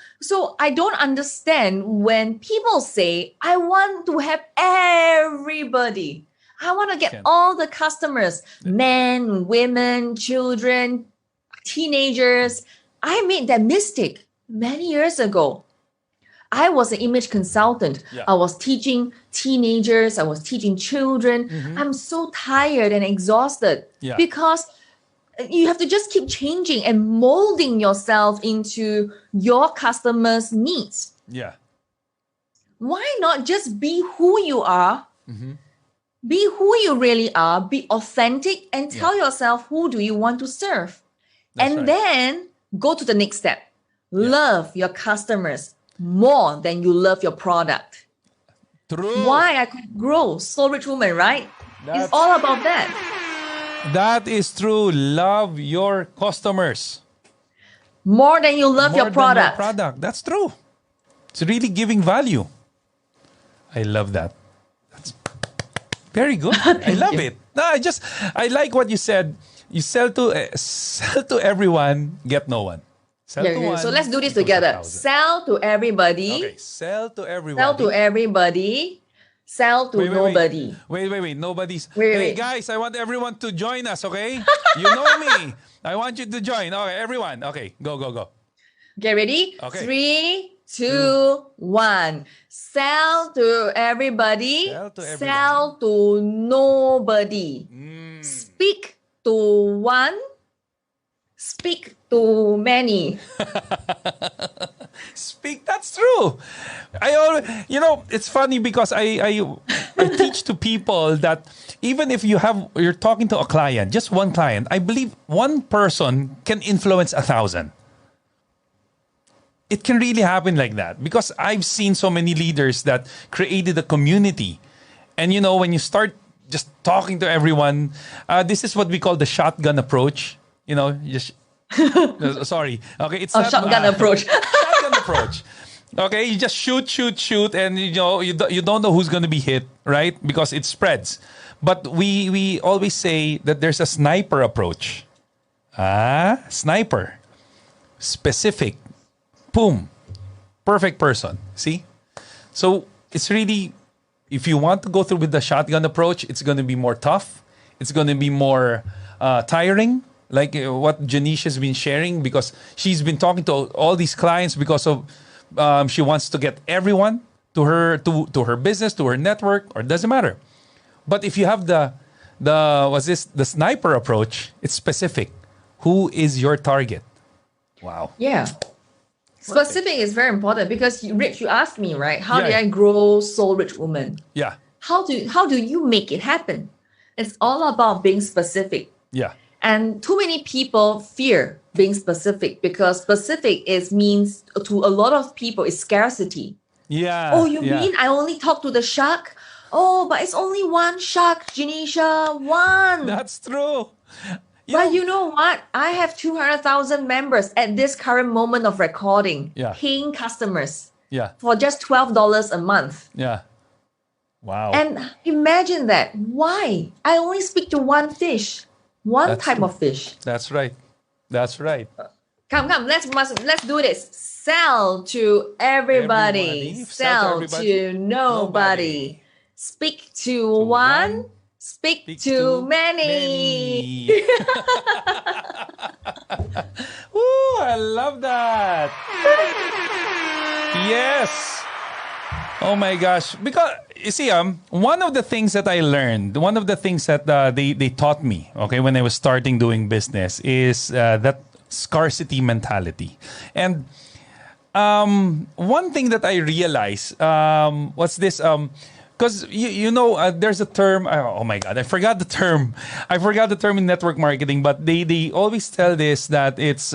I don't understand when people say, I want to have everybody. I want to get all the customers, men, women, children, teenagers. I made that mistake many years ago. I was an image consultant. Yeah. I was teaching teenagers. I was teaching children. I'm so tired and exhausted because you have to just keep changing and molding yourself into your customers' needs. Yeah. Why not just be who you are? Be who you really are. Be authentic and tell yourself who do you want to serve. Then go to the next step. Love your customers more than you love your product. True. Why I could grow Soul Rich Woman, right? It's all about that. That is true. Love your customers More than you love more your product. than your product. That's true. It's really giving value. I love that. That's very good. I love it. No, I like what you said. You sell to everyone, get no one. Sell to one. So let's do this together. Sell to everybody. Okay, sell to everybody. Sell to everybody. Sell to nobody. Wait. Nobody's. Wait. Hey guys, I want everyone to join us, okay? You know me. I want you to join. Okay, everyone. Okay, go. Get ready? Okay. 3, 2, 1. Sell to everybody. Sell to nobody. Speak to one. Speak to many. Speak. That's true. I always, it's funny because I teach to people that even if you're talking to a client, just one client, I believe one person can influence 1,000. It can really happen like that because I've seen so many leaders that created a community. And when you start just talking to everyone, this is what we call the shotgun approach. Sorry. Okay, it's not shotgun approach. Shotgun approach. Okay, you just shoot, and you don't know who's going to be hit, right? Because it spreads. But we always say that there's a sniper approach. Sniper. Specific. Boom. Perfect person. See? So it's really, if you want to go through with the shotgun approach, it's going to be more tough. It's going to be more tiring. Like what Janice has been sharing, because she's been talking to all these clients because of she wants to get everyone to her business, to her network, or it doesn't matter. But if you have the sniper approach, it's specific. Who is your target? Wow. Yeah. Specific is very important because Rich, you asked me, right? How did I grow Soul Rich Woman? Yeah. How do you make it happen? It's all about being specific. Yeah. And too many people fear being specific because specific means to a lot of people is scarcity. Yeah. Oh, you mean I only talk to the shark? Oh, but it's only one shark, Janisha. One. That's true. But you know what? I have 200,000 members at this current moment of recording, paying customers for just $12 a month. Yeah. Wow. And imagine that. Why? I only speak to one fish, one type of fish. That's right. That's right. Come, let's do this. Sell to everybody. Sell to nobody. Speak to one. Speak to many. Woo, I love that. Yes. Oh my gosh. Because you see, one of the things that I learned, one of the things that they taught me, okay, when I was starting doing business is that scarcity mentality. And one thing that I realized, what's this? Because there's a term. Oh my God, I forgot the term. I forgot the term in network marketing. But they always tell this that it's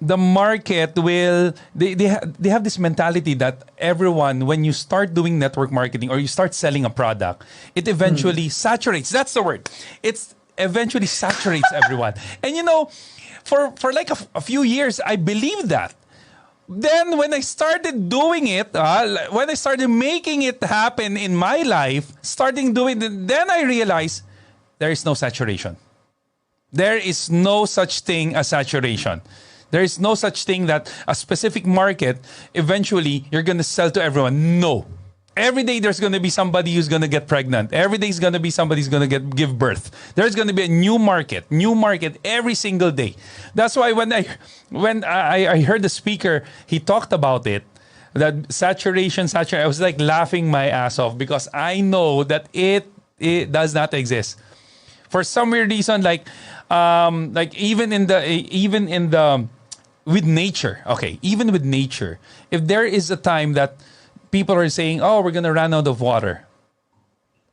the market will. They have this mentality that everyone, when you start doing network marketing or you start selling a product, it eventually saturates. That's the word. It's eventually saturates everyone. And for like a few years, I believed that. Then when I started doing it, when I started making it happen in my life, then I realized there is no saturation. There is no such thing as saturation. There is no such thing that a specific market, eventually, you're going to sell to everyone. No. Every day there's going to be somebody who's going to get pregnant. Every day is going to be somebody who's going to give birth. There's going to be a new market every single day. That's why when I heard the speaker, he talked about it, that saturation, I was like laughing my ass off because I know that it does not exist. For some weird reason, like even in the with nature, okay, even with nature, if there is a time that people are saying, oh, we're going to run out of water.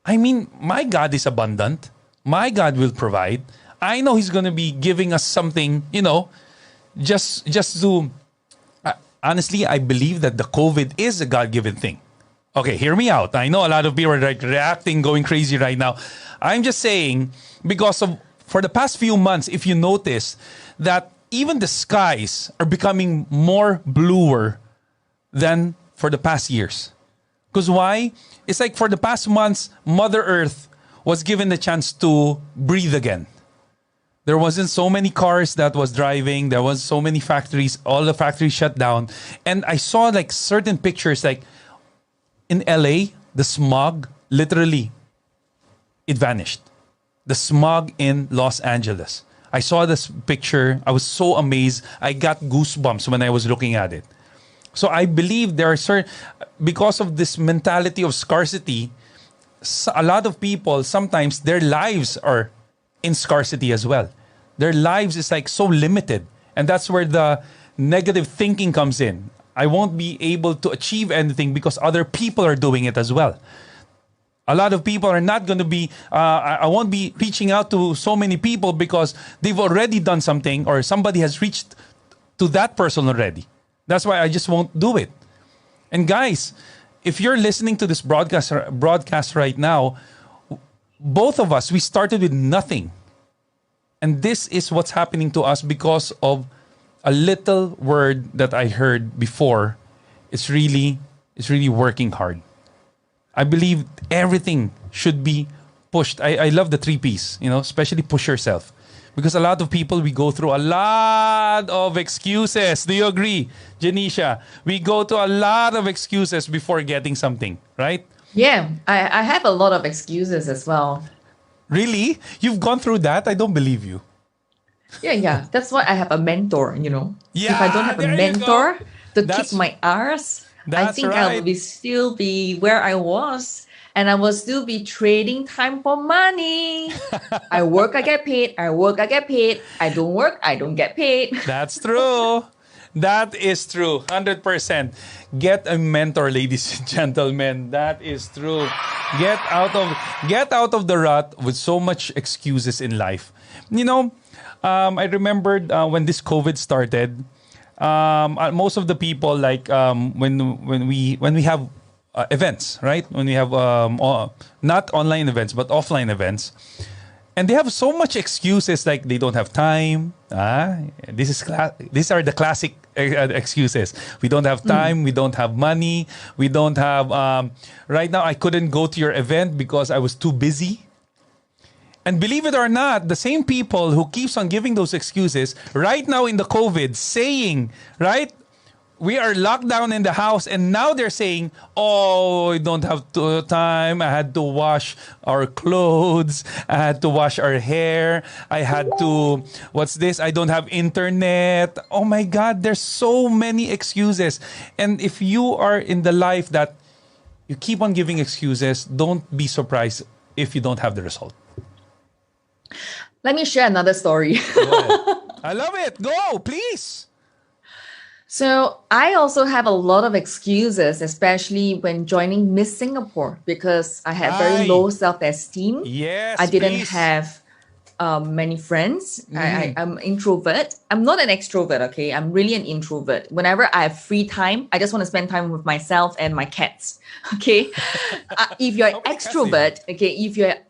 I mean, my God is abundant. My God will provide. I know He's going to be giving us something, just to... honestly, I believe that the COVID is a God-given thing. Okay, hear me out. I know a lot of people are like reacting, going crazy right now. I'm just saying, for the past few months, if you notice that even the skies are becoming more bluer than for the past years. Because why? It's like for the past months, Mother Earth was given the chance to breathe again. There wasn't so many cars that was driving. There was so many factories. All the factories shut down. And I saw like certain pictures like in LA, the smog, literally, it vanished. The smog in Los Angeles. I saw this picture. I was so amazed. I got goosebumps when I was looking at it. So I believe there are because of this mentality of scarcity, a lot of people, sometimes their lives are in scarcity as well. Their lives is like so limited. And that's where the negative thinking comes in. I won't be able to achieve anything because other people are doing it as well. A lot of people are not going to be, I won't be reaching out to so many people because they've already done something or somebody has reached to that person already. That's why I just won't do it. And guys, if you're listening to this broadcast right now, both of us, we started with nothing. And this is what's happening to us because of a little word that I heard before. It's really working hard. I believe everything should be pushed. I love the 3 Ps, especially push yourself. Because a lot of people, we go through a lot of excuses. Do you agree, Janisha? We go to a lot of excuses before getting something, right? Yeah, I have a lot of excuses as well. Really? You've gone through that? I don't believe you. Yeah. That's why I have a mentor, Yeah, if I don't have a mentor to That's- kick my ass, I think right. I will still be where I was. And I will still be trading time for money. I work, I get paid. I work, I get paid. I don't work, I don't get paid. That's true. That is true. 100%. Get a mentor, ladies and gentlemen. That is true. Get out of the rut with so much excuses in life. you know, I remembered when this COVID started. Most of the people like when we have events, right? When we have not online events but offline events, and they have so much excuses like they don't have time. These are the classic excuses. We don't have time. We don't have money. We don't have. Right now, I couldn't go to your event because I was too busy. And believe it or not, the same people who keeps on giving those excuses right now in the COVID saying, right, we are locked down in the house, and now they're saying, oh, I don't have time. I had to wash our clothes. I had to wash our hair. I had to, what's this? I don't have internet. Oh my God, there's so many excuses. And if you are in the life that you keep on giving excuses, don't be surprised if you don't have the result. Let me share another story. I love it. Go, please. So I also have a lot of excuses, especially when joining Miss Singapore, because I had very low self-esteem. Yes, I didn't please. have many friends. I'm introvert. I'm not an extrovert, okay? I'm really an introvert. Whenever I have free time, I just want to spend time with myself and my cats, okay? If you're an extrovert, okay,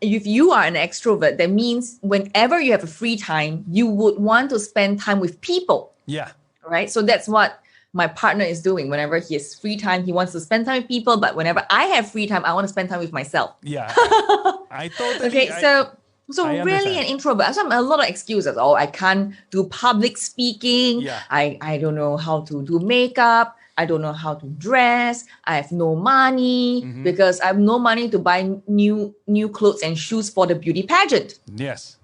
if you are an extrovert, that means whenever you have a free time, you would want to spend time with people. Yeah. Right? So that's what my partner is doing. Whenever he has free time, he wants to spend time with people. But whenever I have free time, I want to spend time with myself. Yeah. I totally. Okay, so I really understand. an introvert. So a lot of excuses. Oh, I can't do public speaking. Yeah. I don't know how to do makeup. I don't know how to dress. I have no money because I have no money to buy new clothes and shoes for the beauty pageant. Yes.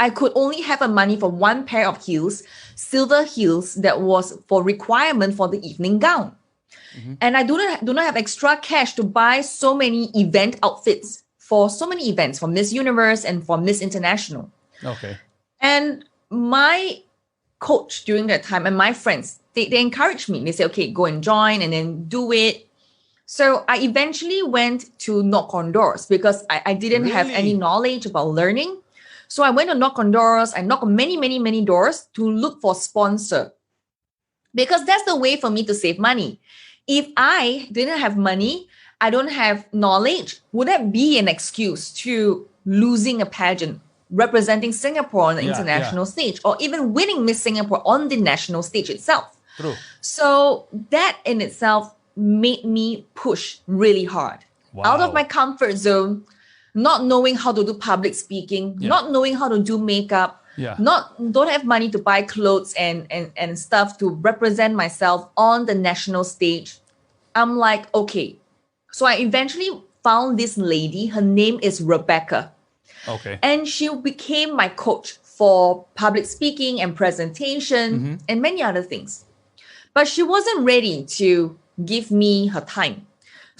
I could only have a money for one pair of heels, silver heels, that was for requirement for the evening gown. And I do not have extra cash to buy so many event outfits for so many events, for Miss Universe and for Miss International. Okay. And my coach during that time and my friends, they encouraged me. They said, okay, go and join and then do it. So I eventually went to knock on doors because I didn't have any knowledge about learning. So I went to knock on doors. I knocked on many, many, many doors to look for sponsor, because that's the way for me to save money. If I didn't have money, I don't have knowledge, would that be an excuse to losing a pageant, representing Singapore on the international stage, or even winning Miss Singapore on the national stage itself? True. So that in itself made me push really hard out of my comfort zone. Not knowing how to do public speaking, not knowing how to do makeup, don't have money to buy clothes and stuff to represent myself on the national stage. I'm like, okay. So I eventually found this lady. Her name is Rebecca. Okay. And she became my coach for public speaking and presentation and many other things. But she wasn't ready to give me her time.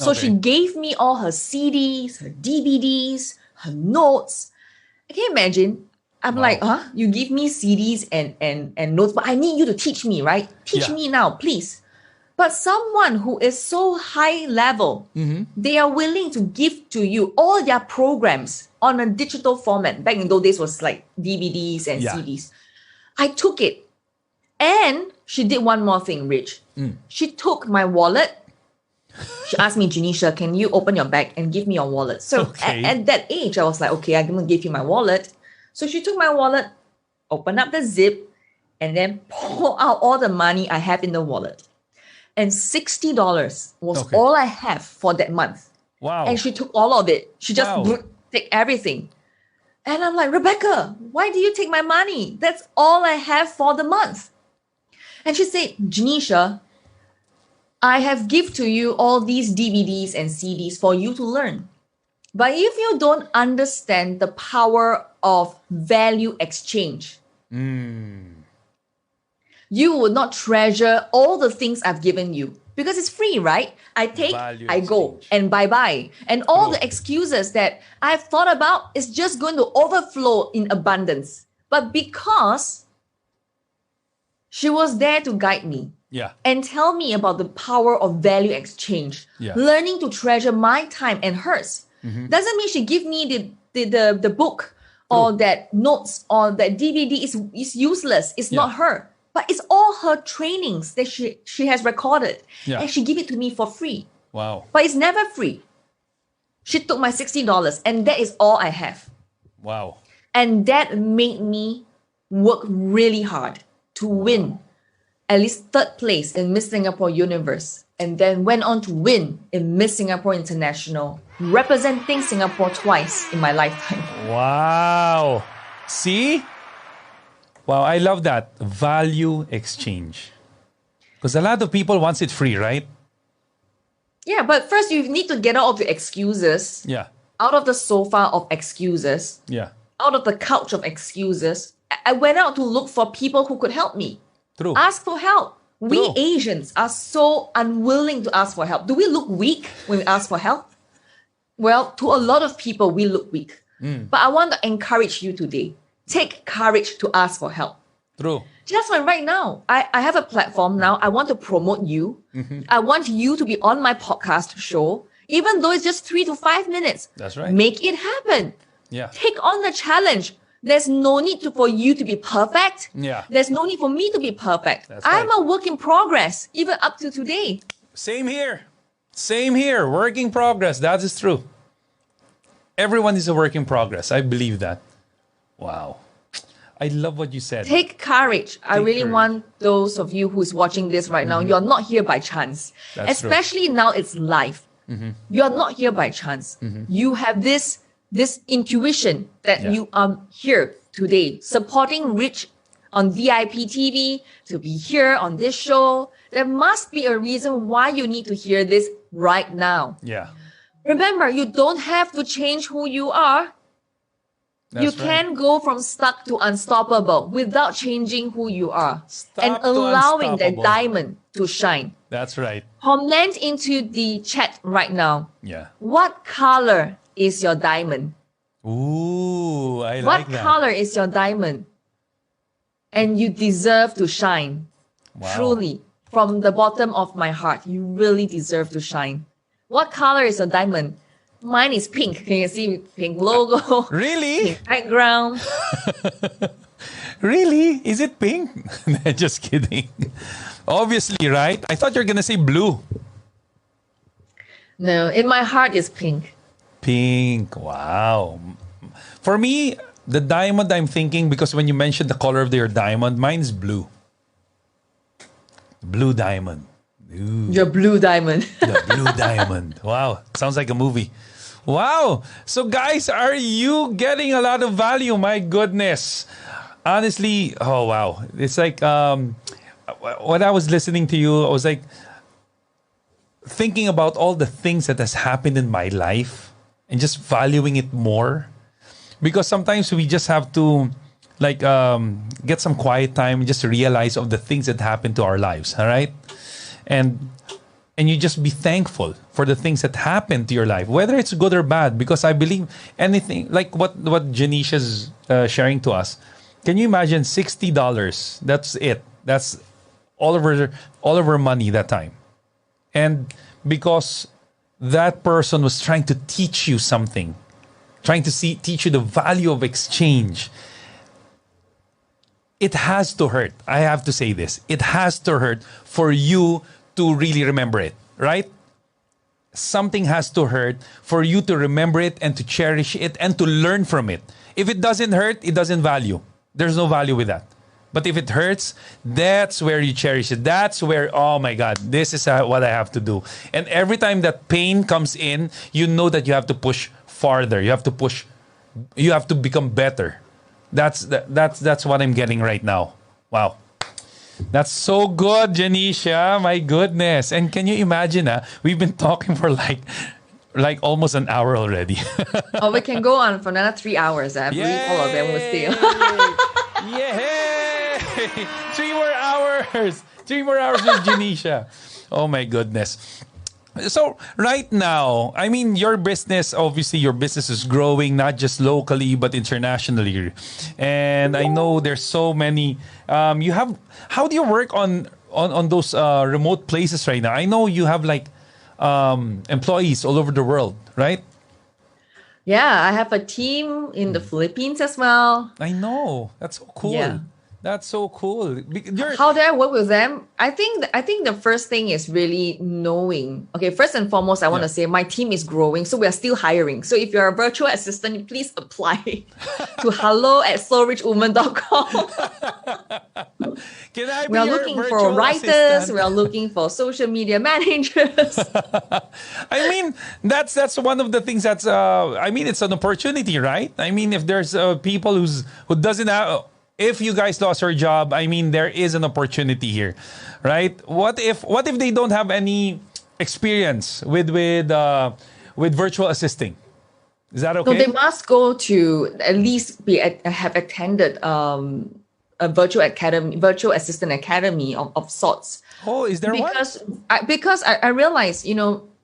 So she gave me all her CDs, her DVDs, her notes. Can you imagine? I'm like, you give me CDs and notes, but I need you to teach me, right? Teach me now, please. But someone who is so high level, they are willing to give to you all their programs on a digital format. Back in those days was like DVDs and CDs. I took it. And she did one more thing, Rich. She took my wallet. She asked me, Janisha, can you open your bag and give me your wallet? So at that age, I was like, okay, I'm going to give you my wallet. So she took my wallet, opened up the zip, and then pour out all the money I have in the wallet. And $60 was all I have for that month. Wow. And she took all of it. She just took everything. And I'm like, Rebecca, why do you take my money? That's all I have for the month. And she said, Janisha, I have given to you all these DVDs and CDs for you to learn. But if you don't understand the power of value exchange, you will not treasure all the things I've given you. Because it's free, right? I take, I go, and bye-bye. And all the excuses that I've thought about is just going to overflow in abundance. But because she was there to guide me, and tell me about the power of value exchange, learning to treasure my time and hers. Doesn't mean she give me the book or that notes or that DVD is useless. It's not her. But it's all her trainings that she has recorded. Yeah. And she give it to me for free. Wow. But it's never free. She took my $60 and that is all I have. Wow. And that made me work really hard to win at least third place in Miss Singapore Universe. And then went on to win in Miss Singapore International, representing Singapore twice in my lifetime. Wow. See? Wow, I love that. Value exchange. Because a lot of people wants it free, right? Yeah, but first you need to get out of your excuses. Yeah. Out of the sofa of excuses. Yeah. Out of the couch of excuses. I went out to look for people who could help me. True. Ask for help. We True. Asians are so unwilling to ask for help. Do we look weak when we ask for help? Well, to a lot of people, we look weak. But I want to encourage you today. Take courage to ask for help. True. Just like right now, I have a platform now. I want to promote you. I want you to be on my podcast show, even though it's just 3 to 5 minutes. That's right. Make it happen. Yeah. Take on the challenge. There's no need for you to be perfect. Yeah. There's no need for me to be perfect. That's I'm right. a work in progress, even up to today. Same here. Same here. Work in progress. That is true. Everyone is a work in progress. I believe that. Wow. I love what you said. Take courage. I really courage. want those of you who's watching this right now, you're not here by chance. That's true. Especially now it's live. You're not here by chance. You have this intuition that you are here today, supporting Rich on VIP TV, to be here on this show. There must be a reason why you need to hear this right now. Yeah. Remember, you don't have to change who you are. That's You right. can go from stuck to unstoppable without changing who you are Stuck and to allowing the unstoppable. diamond to shine. That's right. Comment into the chat right now. Yeah. What color is your diamond? Ooh, I What like that. color is your diamond? And you deserve to shine. Wow. Truly, from the bottom of my heart, you really deserve to shine. What color is your diamond? Mine is pink. Can you see pink logo? Really? Pink background. Really? Is it pink? Just kidding. Obviously, right? I thought you were going to say blue. No, in my heart is pink. Pink. Wow. For me, the diamond I'm thinking, because when you mentioned the color of your diamond, mine's blue. Blue diamond. Ooh, Your blue diamond. the blue diamond. Wow. Sounds like a movie. Wow. So guys, are you getting a lot of value? My goodness. Honestly, oh wow. It's like when I was listening to you, I was like thinking about all the things that has happened in my life and just valuing it more. Because sometimes we just have to like get some quiet time just to realize of the things that happen to our lives, all right? And you just be thankful for the things that happen to your life, whether it's good or bad, because I believe anything like what Janisha's sharing to us. Can you imagine $60? That's it. That's all of her money that time. And because that person was trying to teach you something, trying to teach you the value of exchange, it has to hurt. I have to say this. It has to hurt for you to really remember it, right? Something has to hurt for you to remember it and to cherish it and to learn from it. If it doesn't hurt, it doesn't value. There's no value with that. But if it hurts, that's where you cherish it. That's where, oh my God, this is what I have to do. And every time that pain comes in, you know that you have to push farther. You have to push. You have to become better. That's what I'm getting right now. Wow. That's so good, Janisha. My goodness. And can you imagine, we've been talking for like almost an hour already. Oh, we can go on for another 3 hours. I believe all of them will stay. Yay! 3 more hours. 3 more hours with Janisha. Oh my goodness. So right now, I mean, your business is growing, not just locally, but internationally. And I know there's so many, how do you work on those remote places right now? I know you have like employees all over the world, right? Yeah, I have a team in the Philippines as well. I know. That's so cool. Yeah. That's so cool. How do I work with them? I think the first thing is really knowing. Okay, first and foremost, I want to say my team is growing, so we are still hiring. So if you're a virtual assistant, please apply to hello@soulrichwoman.com. Can I be We are your looking for virtual writers. assistant? We are looking for social media managers. I mean, that's one of the things that's. I mean, it's an opportunity, right? I mean, if there's people who doesn't have. If you guys lost your job, I mean, there is an opportunity here, right? What if they don't have any experience with virtual assisting? Is that okay? So they must go to at least have attended a virtual assistant academy of sorts. Oh, is there one? Because I realize,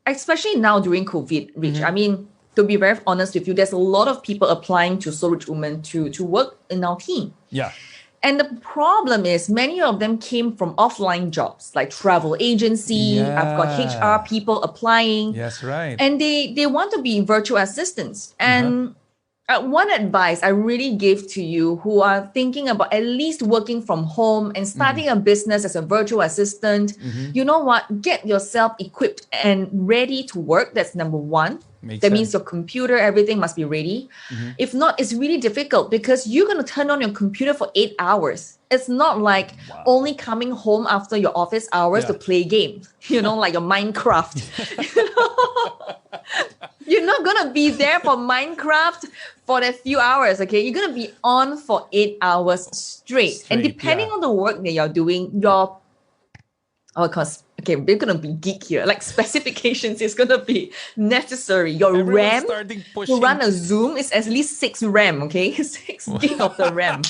especially now during COVID, Rich, I mean, to be very honest with you, there's a lot of people applying to Soul Rich Woman to work in our team. Yeah. And the problem is many of them came from offline jobs like travel agency. I've got HR people applying. Yes, right. And they want to be virtual assistants. And one advice I really give to you who are thinking about at least working from home and starting a business as a virtual assistant, you know what? Get yourself equipped and ready to work. That's number one. That means your computer, everything must be ready. If not, it's really difficult because you're going to turn on your computer for 8 hours. It's not like only coming home after your office hours to play games, like your Minecraft. You're not going to be there for Minecraft for that few hours, okay? You're going to be on for 8 hours straight. And depending on the work that you're doing, we're going to be geek here. Like specifications is going to be necessary. Your RAM to run a Zoom is at least 6 RAM, okay? 6 gig of the RAM.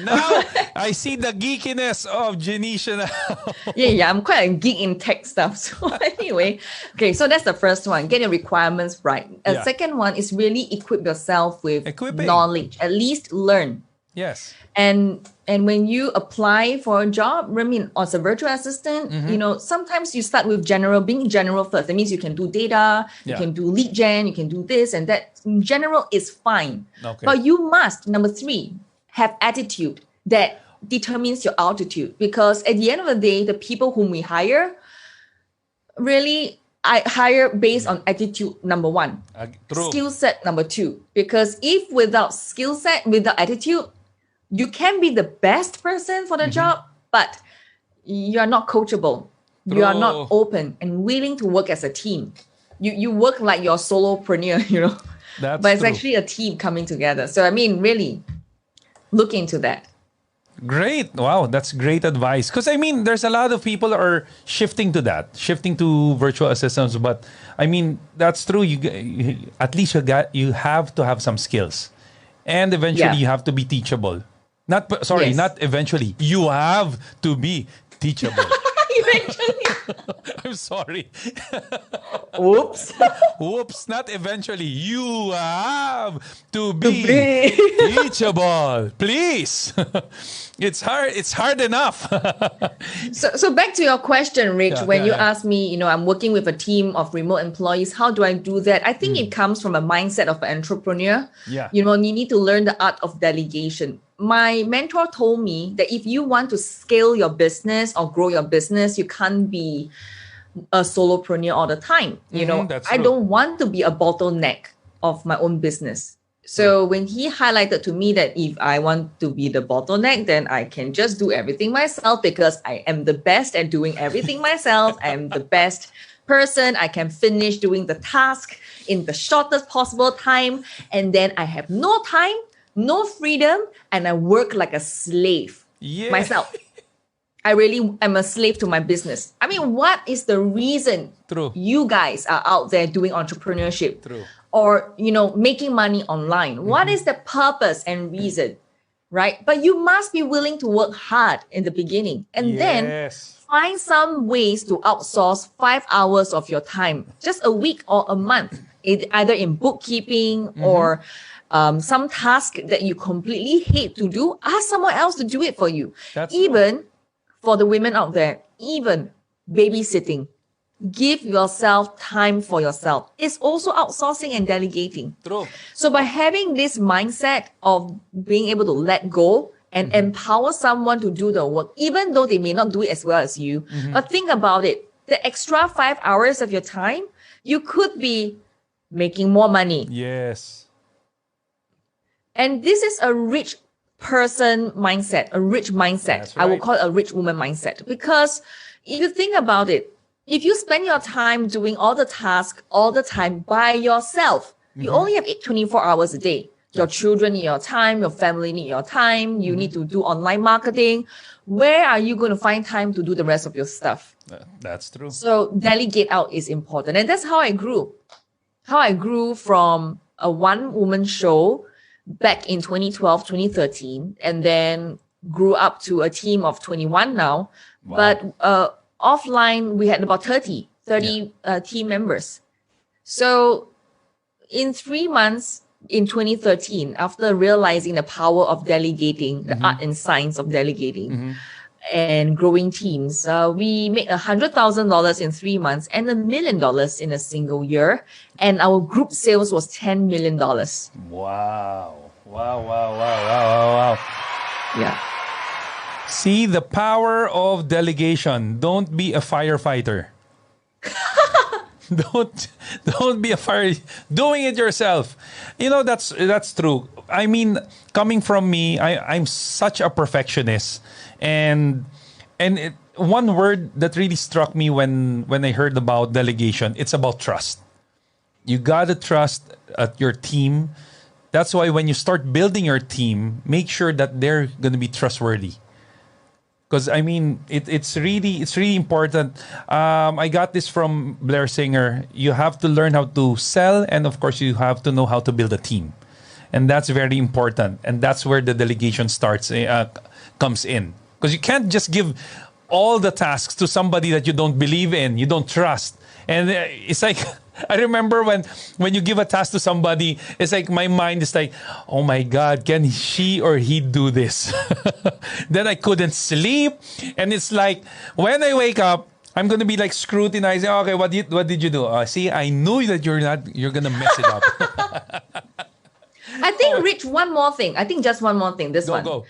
Now, I see the geekiness of Janisha now. Yeah, I'm quite a geek in tech stuff. So anyway, okay, so that's the first one. Get your requirements right. A second one is really equip yourself with knowledge. At least learn. Yes. And when you apply for a job, I mean, as a virtual assistant, sometimes you start with being general first. That means you can do data, you can do lead gen, you can do this and that. In general is fine. Okay. But you must, number 3, have attitude that determines your altitude. Because at the end of the day, the people whom we hire, really, I hire based on attitude, number 1. Skill set, number 2. Because if without skill set, without attitude, you can be the best person for the job, but you are not coachable. True. You are not open and willing to work as a team. You work like you're a solopreneur, but it's actually a team coming together. So, I mean, really look into that. Great. Wow, that's great advice. Because, I mean, there's a lot of people are shifting to virtual assistants. But, I mean, that's true. At least you have to have some skills. And eventually, you have to be teachable. Not eventually. You have to be teachable. Eventually. I'm sorry. Whoops, not eventually. You have to be teachable. Please. It's hard enough. So back to your question, Rich, when you asked me, I'm working with a team of remote employees, how do I do that? I think it comes from a mindset of an entrepreneur. Yeah. You need to learn the art of delegation. My mentor told me that if you want to scale your business or grow your business, you can't be a solopreneur all the time. I don't want to be a bottleneck of my own business. So when he highlighted to me that if I want to be the bottleneck, then I can just do everything myself because I am the best at doing everything myself. I am the best person. I can finish doing the task in the shortest possible time. And then I have no time, no freedom, and I work like a slave myself. I really am a slave to my business. I mean, what is the reason you guys are out there doing entrepreneurship? Or, making money online? What is the purpose and reason, right? But you must be willing to work hard in the beginning and then find some ways to outsource 5 hours of your time, just a week or a month, either in bookkeeping or some task that you completely hate to do. Ask someone else to do it for you. For the women out there, even babysitting. Give yourself time for yourself. It's also outsourcing and delegating. True. So by having this mindset of being able to let go and empower someone to do the work, even though they may not do it as well as you, but think about it. The extra 5 hours of your time, you could be making more money. Yes. And this is a rich person mindset, a rich mindset. That's I will right. call it a rich woman mindset. Because if you think about it, if you spend your time doing all the tasks all the time by yourself, you only have 24 hours a day. Your children need your time, your family need your time, you need to do online marketing. Where are you going to find time to do the rest of your stuff? That's true. So delegate out is important. And that's how I grew. How I grew from a one-woman show back in 2012, 2013, and then grew up to a team of 21 now. Wow. But offline, we had about 30 team members. So in 3 months, in 2013, after realizing the power of delegating, the art and science of delegating, and growing teams, we made $100,000 in 3 months and $1 million in a single year. And our group sales was $10 million. Wow. Wow. Yeah. See the power of delegation. Don't be a firefighter. Don't be a fire. Doing it yourself. You know, that's true. I mean, coming from me, I'm such a perfectionist, and one word that really struck me when I heard about delegation, it's about trust. You gotta trust your team. That's why when you start building your team, make sure that they're gonna be trustworthy. Because I mean, it's really important. I got this from Blair Singer. You have to learn how to sell, and of course, you have to know how to build a team, and that's very important. And that's where the delegation comes in. Because you can't just give all the tasks to somebody that you don't believe in, you don't trust, and it's like. I remember when you give a task to somebody, it's like my mind is like, oh my God, can she or he do this? Then I couldn't sleep. And it's like, when I wake up, I'm going to be like scrutinizing, okay, what did you do? See, I knew that you're going to mess it up. I think, Rich, one more thing. I think just one more thing. Go.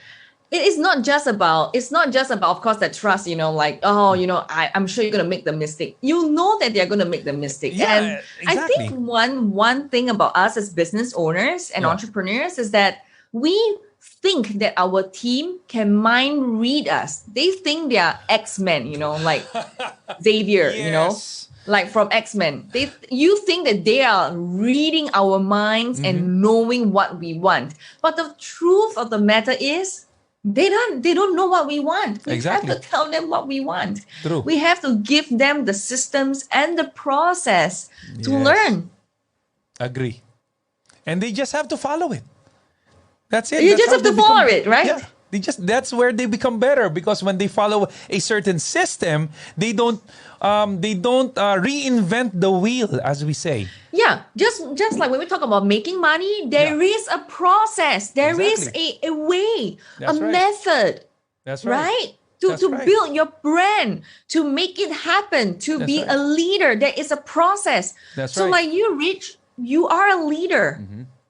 It's not just about, of course, that trust, like, I'm sure you're going to make the mistake. You know that they're going to make the mistake. Yeah, and exactly. I think one thing about us as business owners and entrepreneurs is that we think that our team can mind read us. They think they are X-Men, like Xavier, Yes. like from X-Men. You think that they are reading our minds and knowing what we want. But the truth of the matter is, they don't know what we want. We Exactly. have to tell them what we want. True. We have to give them the systems and the process to learn. Agree. And they just have to follow it. That's it. You That's just how have to they follow it, right? Yeah. That's where they become better, because when they follow a certain system, they don't reinvent the wheel, as we say. Yeah, just like when we talk about making money, there is a process, there is a way, That's a right. method, That's right. To build your brand, to make it happen, to That's be right. a leader. There is a process. That's so right. like you, Rich, you are a leader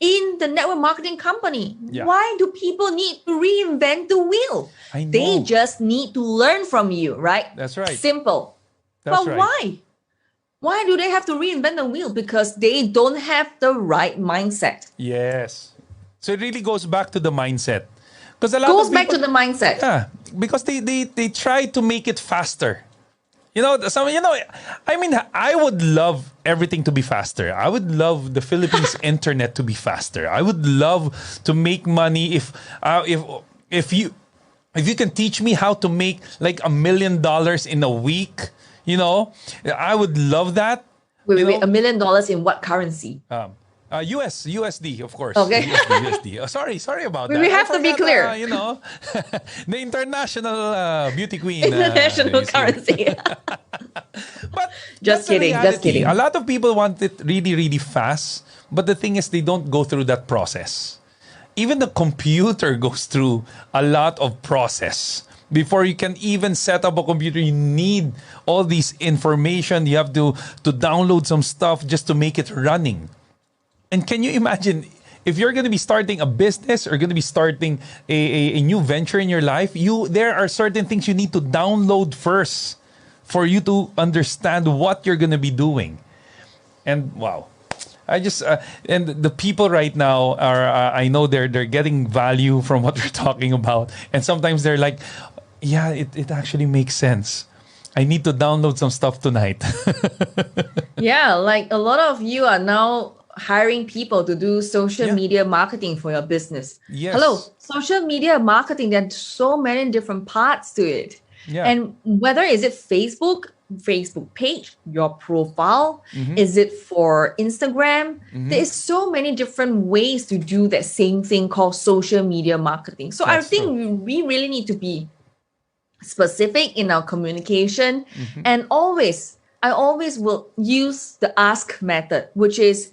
in the network marketing company. Yeah. Why do people need to reinvent the wheel? I know. They just need to learn from you, right? That's right. Simple. That's but right. why? Why do they have to reinvent the wheel? Because they don't have the right mindset. Yes. So it really goes back to the mindset. Because Back to the mindset. Yeah, because they try to make it faster. I mean, I would love everything to be faster. I would love the Philippines internet to be faster. I would love to make money if you can teach me how to make like $1 million in a week. I would love that. Wait, $1 million in what currency? USD, of course. Okay. USD. Oh, sorry about that. We have to be clear. The international beauty queen. International currency. But Just that's the kidding. reality. A lot of people want it really, really fast. But the thing is, they don't go through that process. Even the computer goes through a lot of process Before you can even set up a computer, you need all these information. You have to download some stuff just to make it running. And can you imagine if you're going to be starting a business or going to be starting a new venture in your life, there are certain things you need to download first for you to understand what you're going to be doing. And wow, I just and the people right now are I know they're getting value from what we're talking about, and sometimes they're like, yeah, it actually makes sense. I need to download some stuff tonight. Yeah, like a lot of you are now hiring people to do social media marketing for your business. Yes. Hello, social media marketing, there's so many different parts to it. Yeah. And whether is it Facebook page, your profile, is it for Instagram? There is so many different ways to do that same thing called social media marketing. So I think we really need to be specific in our communication. And I always will use the ask method, which is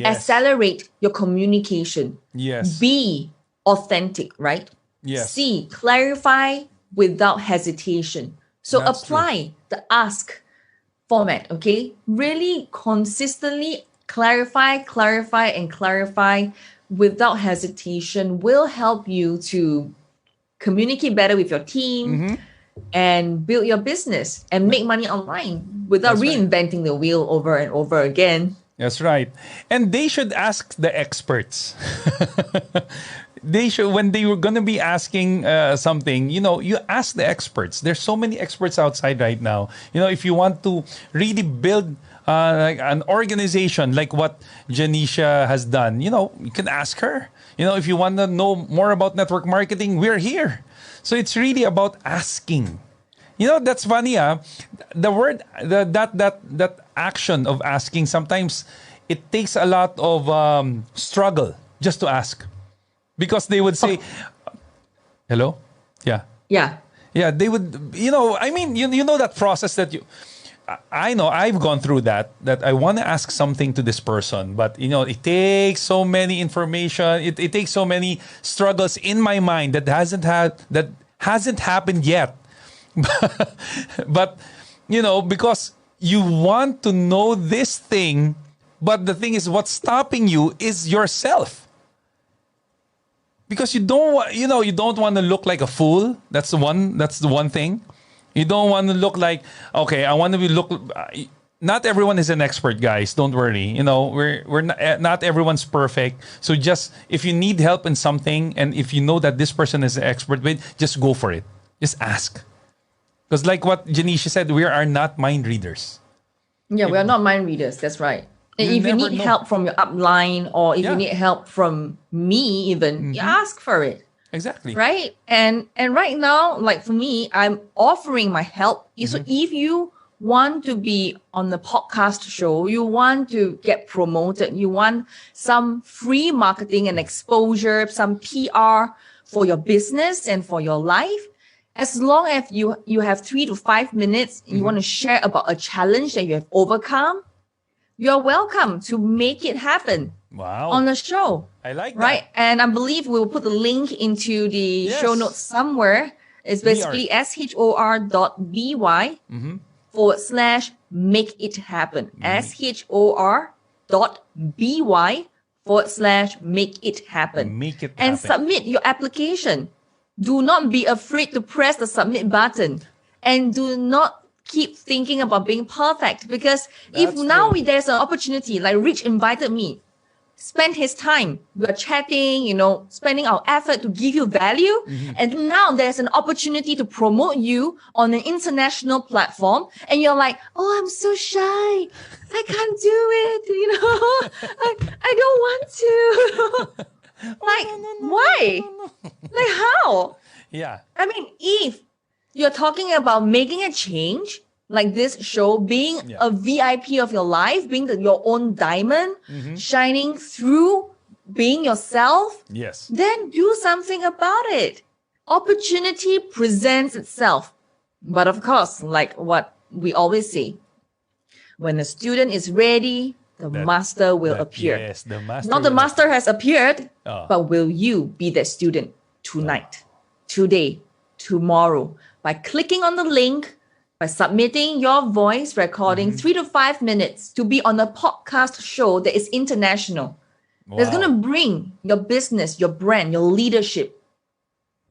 accelerate your communication. Yes. B, authentic, right? Yes. C, clarify without hesitation. So That's apply the ask format, okay? Really consistently clarify without hesitation will help you to communicate better with your team and build your business and make money online without reinventing the wheel over and over again. That's right. And they should ask the experts. They should, when they were going to be asking something, you ask the experts. There's so many experts outside right now. If you want to really build like an organization like what Janisha has done, you can ask her. If you want to know more about network marketing, we're here. So it's really about asking. That's funny. The word, that action of asking, sometimes it takes a lot of struggle just to ask. Because they would say, hello? Yeah. Yeah. Yeah, they would, I mean, you know that process that I know I've gone through that I want to ask something to this person, but it takes so many information, it takes so many struggles in my mind that hasn't happened yet. But because you want to know this thing, but the thing is, what's stopping you is yourself. Because you don't want to look like a fool. That's the one thing. You don't want to look like, okay, I want to look. Not everyone is an expert, guys. Don't worry. We're not everyone's perfect. So just if you need help in something, and if you know that this person is an expert with, just go for it. Just ask. Because like what Janisha said, we are not mind readers. Yeah, we are not mind readers. That's right. And if you need help from your upline, or if you need help from me even, you ask for it. Exactly. Right? And right now, like for me, I'm offering my help. So if you want to be on the podcast show, you want to get promoted, you want some free marketing and exposure, some PR for your business and for your life, as long as you have 3 to 5 minutes, you want to share about a challenge that you have overcome, you're welcome to make it happen. Wow. On the show. I like that. Right. And I believe we'll put the link into the show notes somewhere. It's basically shor.by /make it happen. shor.by/make it happen. Make it happen. And submit your application. Do not be afraid to press the submit button. And do not keep thinking about being perfect. Because if now there's an opportunity, like Rich invited me, spend his time. We're chatting, spending our effort to give you value. And now there's an opportunity to promote you on an international platform. And you're like, oh, I'm so shy. I can't do it. I don't want to. Why? Like how? Yeah. I mean, if you're talking about making a change, like this show, being a VIP of your life, being your own diamond, shining through, being yourself, yes, then do something about it. Opportunity presents itself. But of course, like what we always say, when the student is ready, the master will appear. Yes, the master. Not the master has appeared, but will you be that student tonight, today, tomorrow by clicking on the link, by submitting your voice recording 3 to 5 minutes to be on a podcast show that is international. That's going to bring your business, your brand, your leadership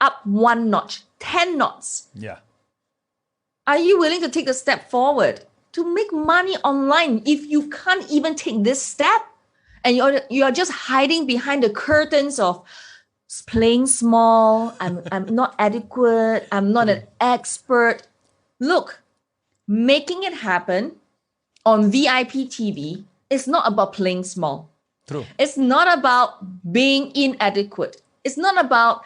up 1 notch, 10 knots. Yeah. Are you willing to take the step forward to make money online if you can't even take this step? And you're just hiding behind the curtains of playing small. I'm not adequate. I'm not an expert. Look, making it happen on VIP TV is not about playing small. True. It's not about being inadequate. It's not about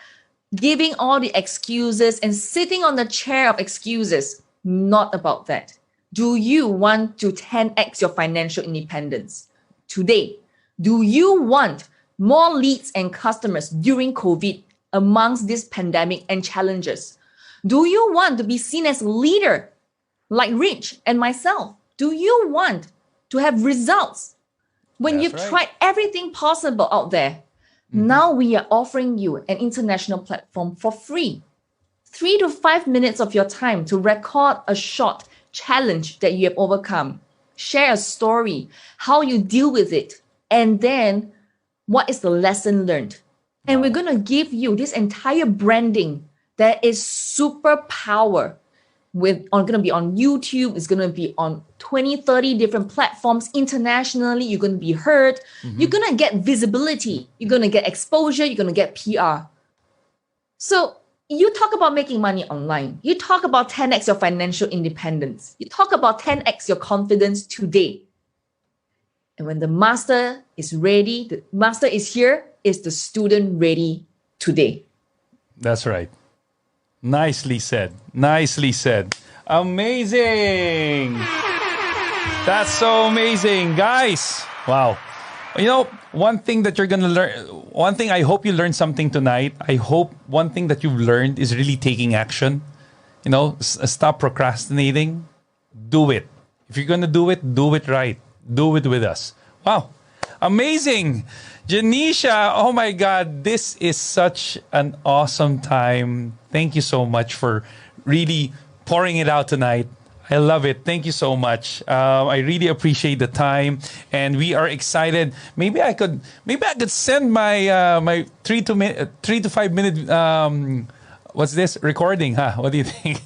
giving all the excuses and sitting on the chair of excuses. Not about that. Do you want to 10x your financial independence today? Do you want more leads and customers during COVID amongst this pandemic and challenges? Do you want to be seen as a leader like Rich and myself? Do you want to have results when you've tried everything possible out there? Now we are offering you an international platform for free. 3 to 5 minutes of your time to record a short challenge that you have overcome. Share a story, how you deal with it, and then what is the lesson learned. And we're going to give you this entire branding that is super power. Going to be on YouTube. It's going to be on 20, 30 different platforms internationally. You're going to be heard. You're going to get visibility. You're going to get exposure. You're going to get PR. So you talk about making money online. You talk about 10x your financial independence. You talk about 10x your confidence today. And when the master is ready, the master is here, is the student ready today? That's right. Nicely said. Nicely said. Amazing. That's so amazing. Guys, wow. You know, one thing that you're going to learn, one thing I hope you learned something tonight. I hope one thing that you've learned is really taking action. You know, stop procrastinating. Do it. If you're going to do it right. Do it with us. Wow. Amazing. Janisha, oh my God, this is such an awesome time. Thank you so much for really pouring it out tonight. I love it. Thank you so much. I really appreciate the time, and we are excited. Maybe I could send my my 3 to 5 minute what's this recording? Huh? What do you think?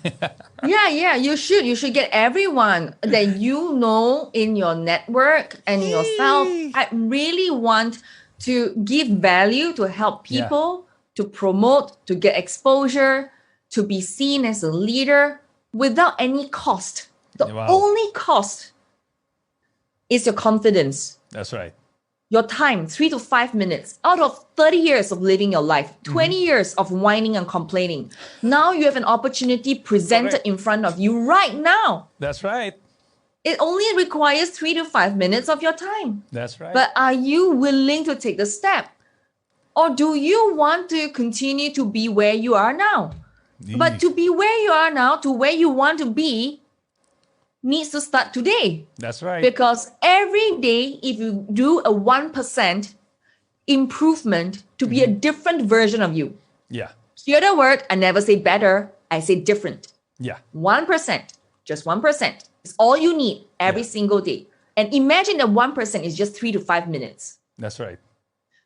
Yeah. You should get everyone that you know in your network and yourself. I really want to give value, to help people, to promote, to get exposure, to be seen as a leader without any cost. The only cost is your confidence. That's right. Your time, 3 to 5 minutes out of 30 years of living your life, 20 years of whining and complaining. Now you have an opportunity presented in front of you right now. That's right. It only requires 3 to 5 minutes of your time. That's right. But are you willing to take the step? Or do you want to continue to be where you are now? But to be where you are now, to where you want to be, needs to start today. That's right. Because every day, if you do a 1% improvement to be a different version of you. Yeah. Hear the word, I never say better, I say different. Yeah. 1%, just 1%. It's all you need every single day. And imagine that 1% is just 3 to 5 minutes. That's right.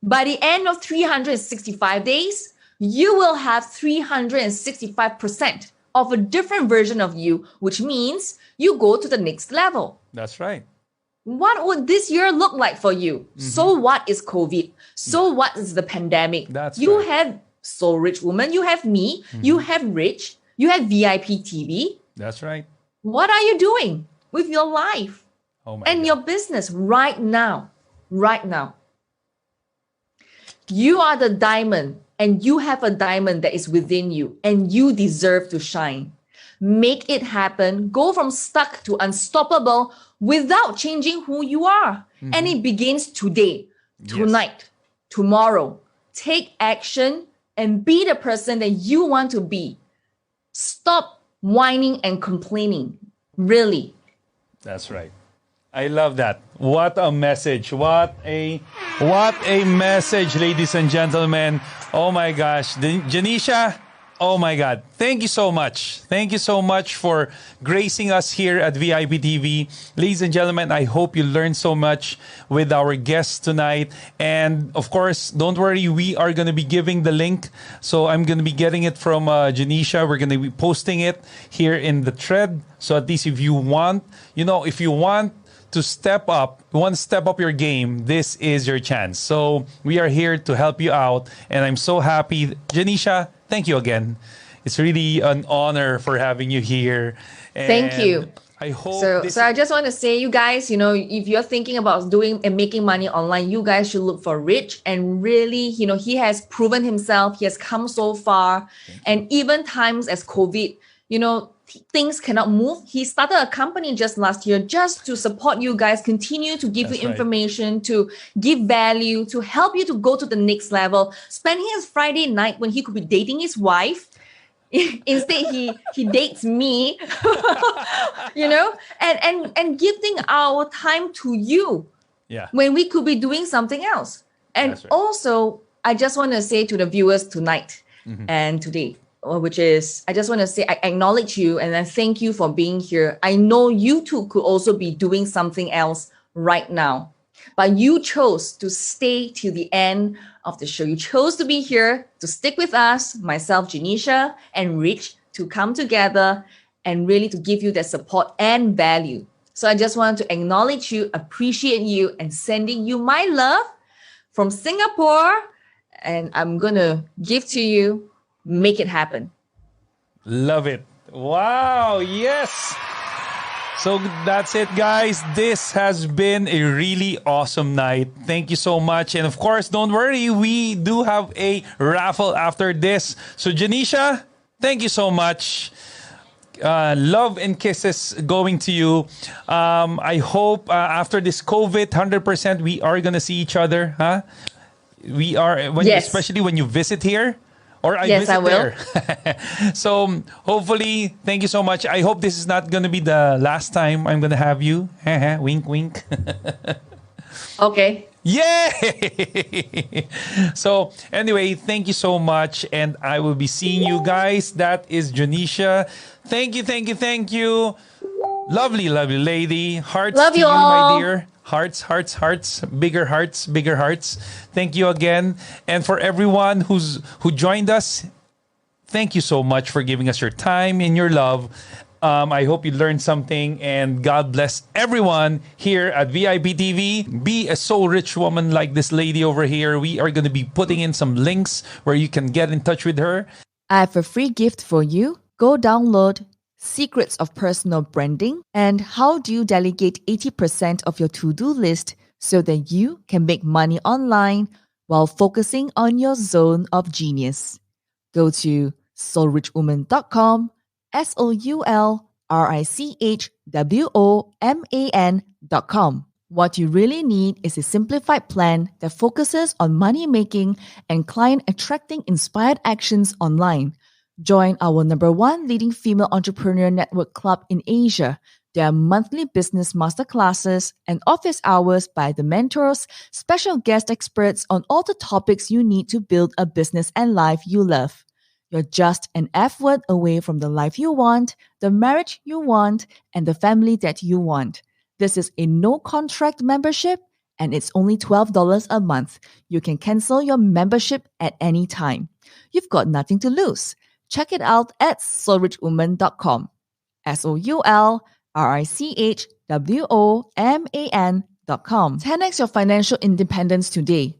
By the end of 365 days, you will have 365% of a different version of you, which means you go to the next level. That's right. What would this year look like for you? So what is COVID? So what is the pandemic? That's you right. have Soul Rich Woman, you have me, you have Rich, you have VIP TV. That's right. What are you doing with your life and God. your business right now? Right now. You are the diamond, and you have a diamond that is within you, and you deserve to shine. Make it happen. Go from stuck to unstoppable without changing who you are. And it begins today, tonight, tomorrow. Take action and be the person that you want to be. Stop whining and complaining. Really. That's right. I love that. What a message. What a message, ladies and gentlemen. Oh my gosh. Janisha, Oh my God. Thank you so much. Thank you so much for gracing us here at VIP TV. Ladies and gentlemen, I hope you learned so much with our guests tonight. And of course, don't worry, we are going to be giving the link. So I'm going to be getting it from Janisha. We're going to be posting it here in the thread. So at least if you want, if you want to step up, you want to step up your game, this is your chance. So we are here to help you out. And I'm so happy. Janisha, thank you again. It's really an honor for having you here. And Thank you. I hope So I just want to say, you guys, if you're thinking about doing and making money online, you guys should look for Rich. And really, he has proven himself. He has come so far. And even times as COVID, things cannot move. He started a company just last year just to support you guys, continue to give That's you right. information, to give value, to help you to go to the next level. Spending his Friday night when he could be dating his wife. Instead, he dates me, and giving our time to you Yeah. when we could be doing something else. And That's right. also, I just want to say to the viewers tonight and today, which is, I just want to say, I acknowledge you and I thank you for being here. I know you too could also be doing something else right now, but you chose to stay till the end of the show. You chose to be here, to stick with us, myself, Janisha, and Rich, to come together and really to give you that support and value. So I just want to acknowledge you, appreciate you, and sending you my love from Singapore. And I'm going to give to you, make it happen. Love it. Wow. Yes. So that's it, guys. This has been a really awesome night. Thank you so much. And of course, don't worry, we do have a raffle after this. So Janisha, thank you so much. Love and kisses going to you. I hope after this COVID, 100% we are going to see each other. Huh? We are, Yes. especially when you visit here. Or I Yes, visit I will. there. So hopefully, thank you so much. I hope this is not going to be the last time I'm going to have you. Wink, wink. Okay. Yay! So anyway, thank you so much. And I will be seeing you guys. That is Janisha. Thank you, thank you, thank you. Lovely, lovely lady. Hearts Love to you you, all. my dear. Hearts, hearts, hearts. Bigger hearts, bigger hearts. Thank you again. And for everyone who joined us, thank you so much for giving us your time and your love. I hope you learned something, and God bless everyone here at VIP TV. Be a soul rich woman like this lady over here. We are going to be putting in some links where you can get in touch with her. I have a free gift for you. Go download Secrets of Personal Branding and How Do You Delegate 80% of Your To-Do List so that you can make money online while focusing on your zone of genius. Go to soulrichwoman.com, soulrichwoman.com. What you really need is a simplified plan that focuses on money making and client attracting inspired actions online. Join our #1 leading female entrepreneur network club in Asia. There are monthly business masterclasses and office hours by the mentors, special guest experts on all the topics you need to build a business and life you love. You're just an F word away from the life you want, the marriage you want, and the family that you want. This is a no-contract membership, and it's only $12 a month. You can cancel your membership at any time. You've got nothing to lose. Check it out at soulrichwoman.com. soulrichwoman.com. 10x your financial independence today.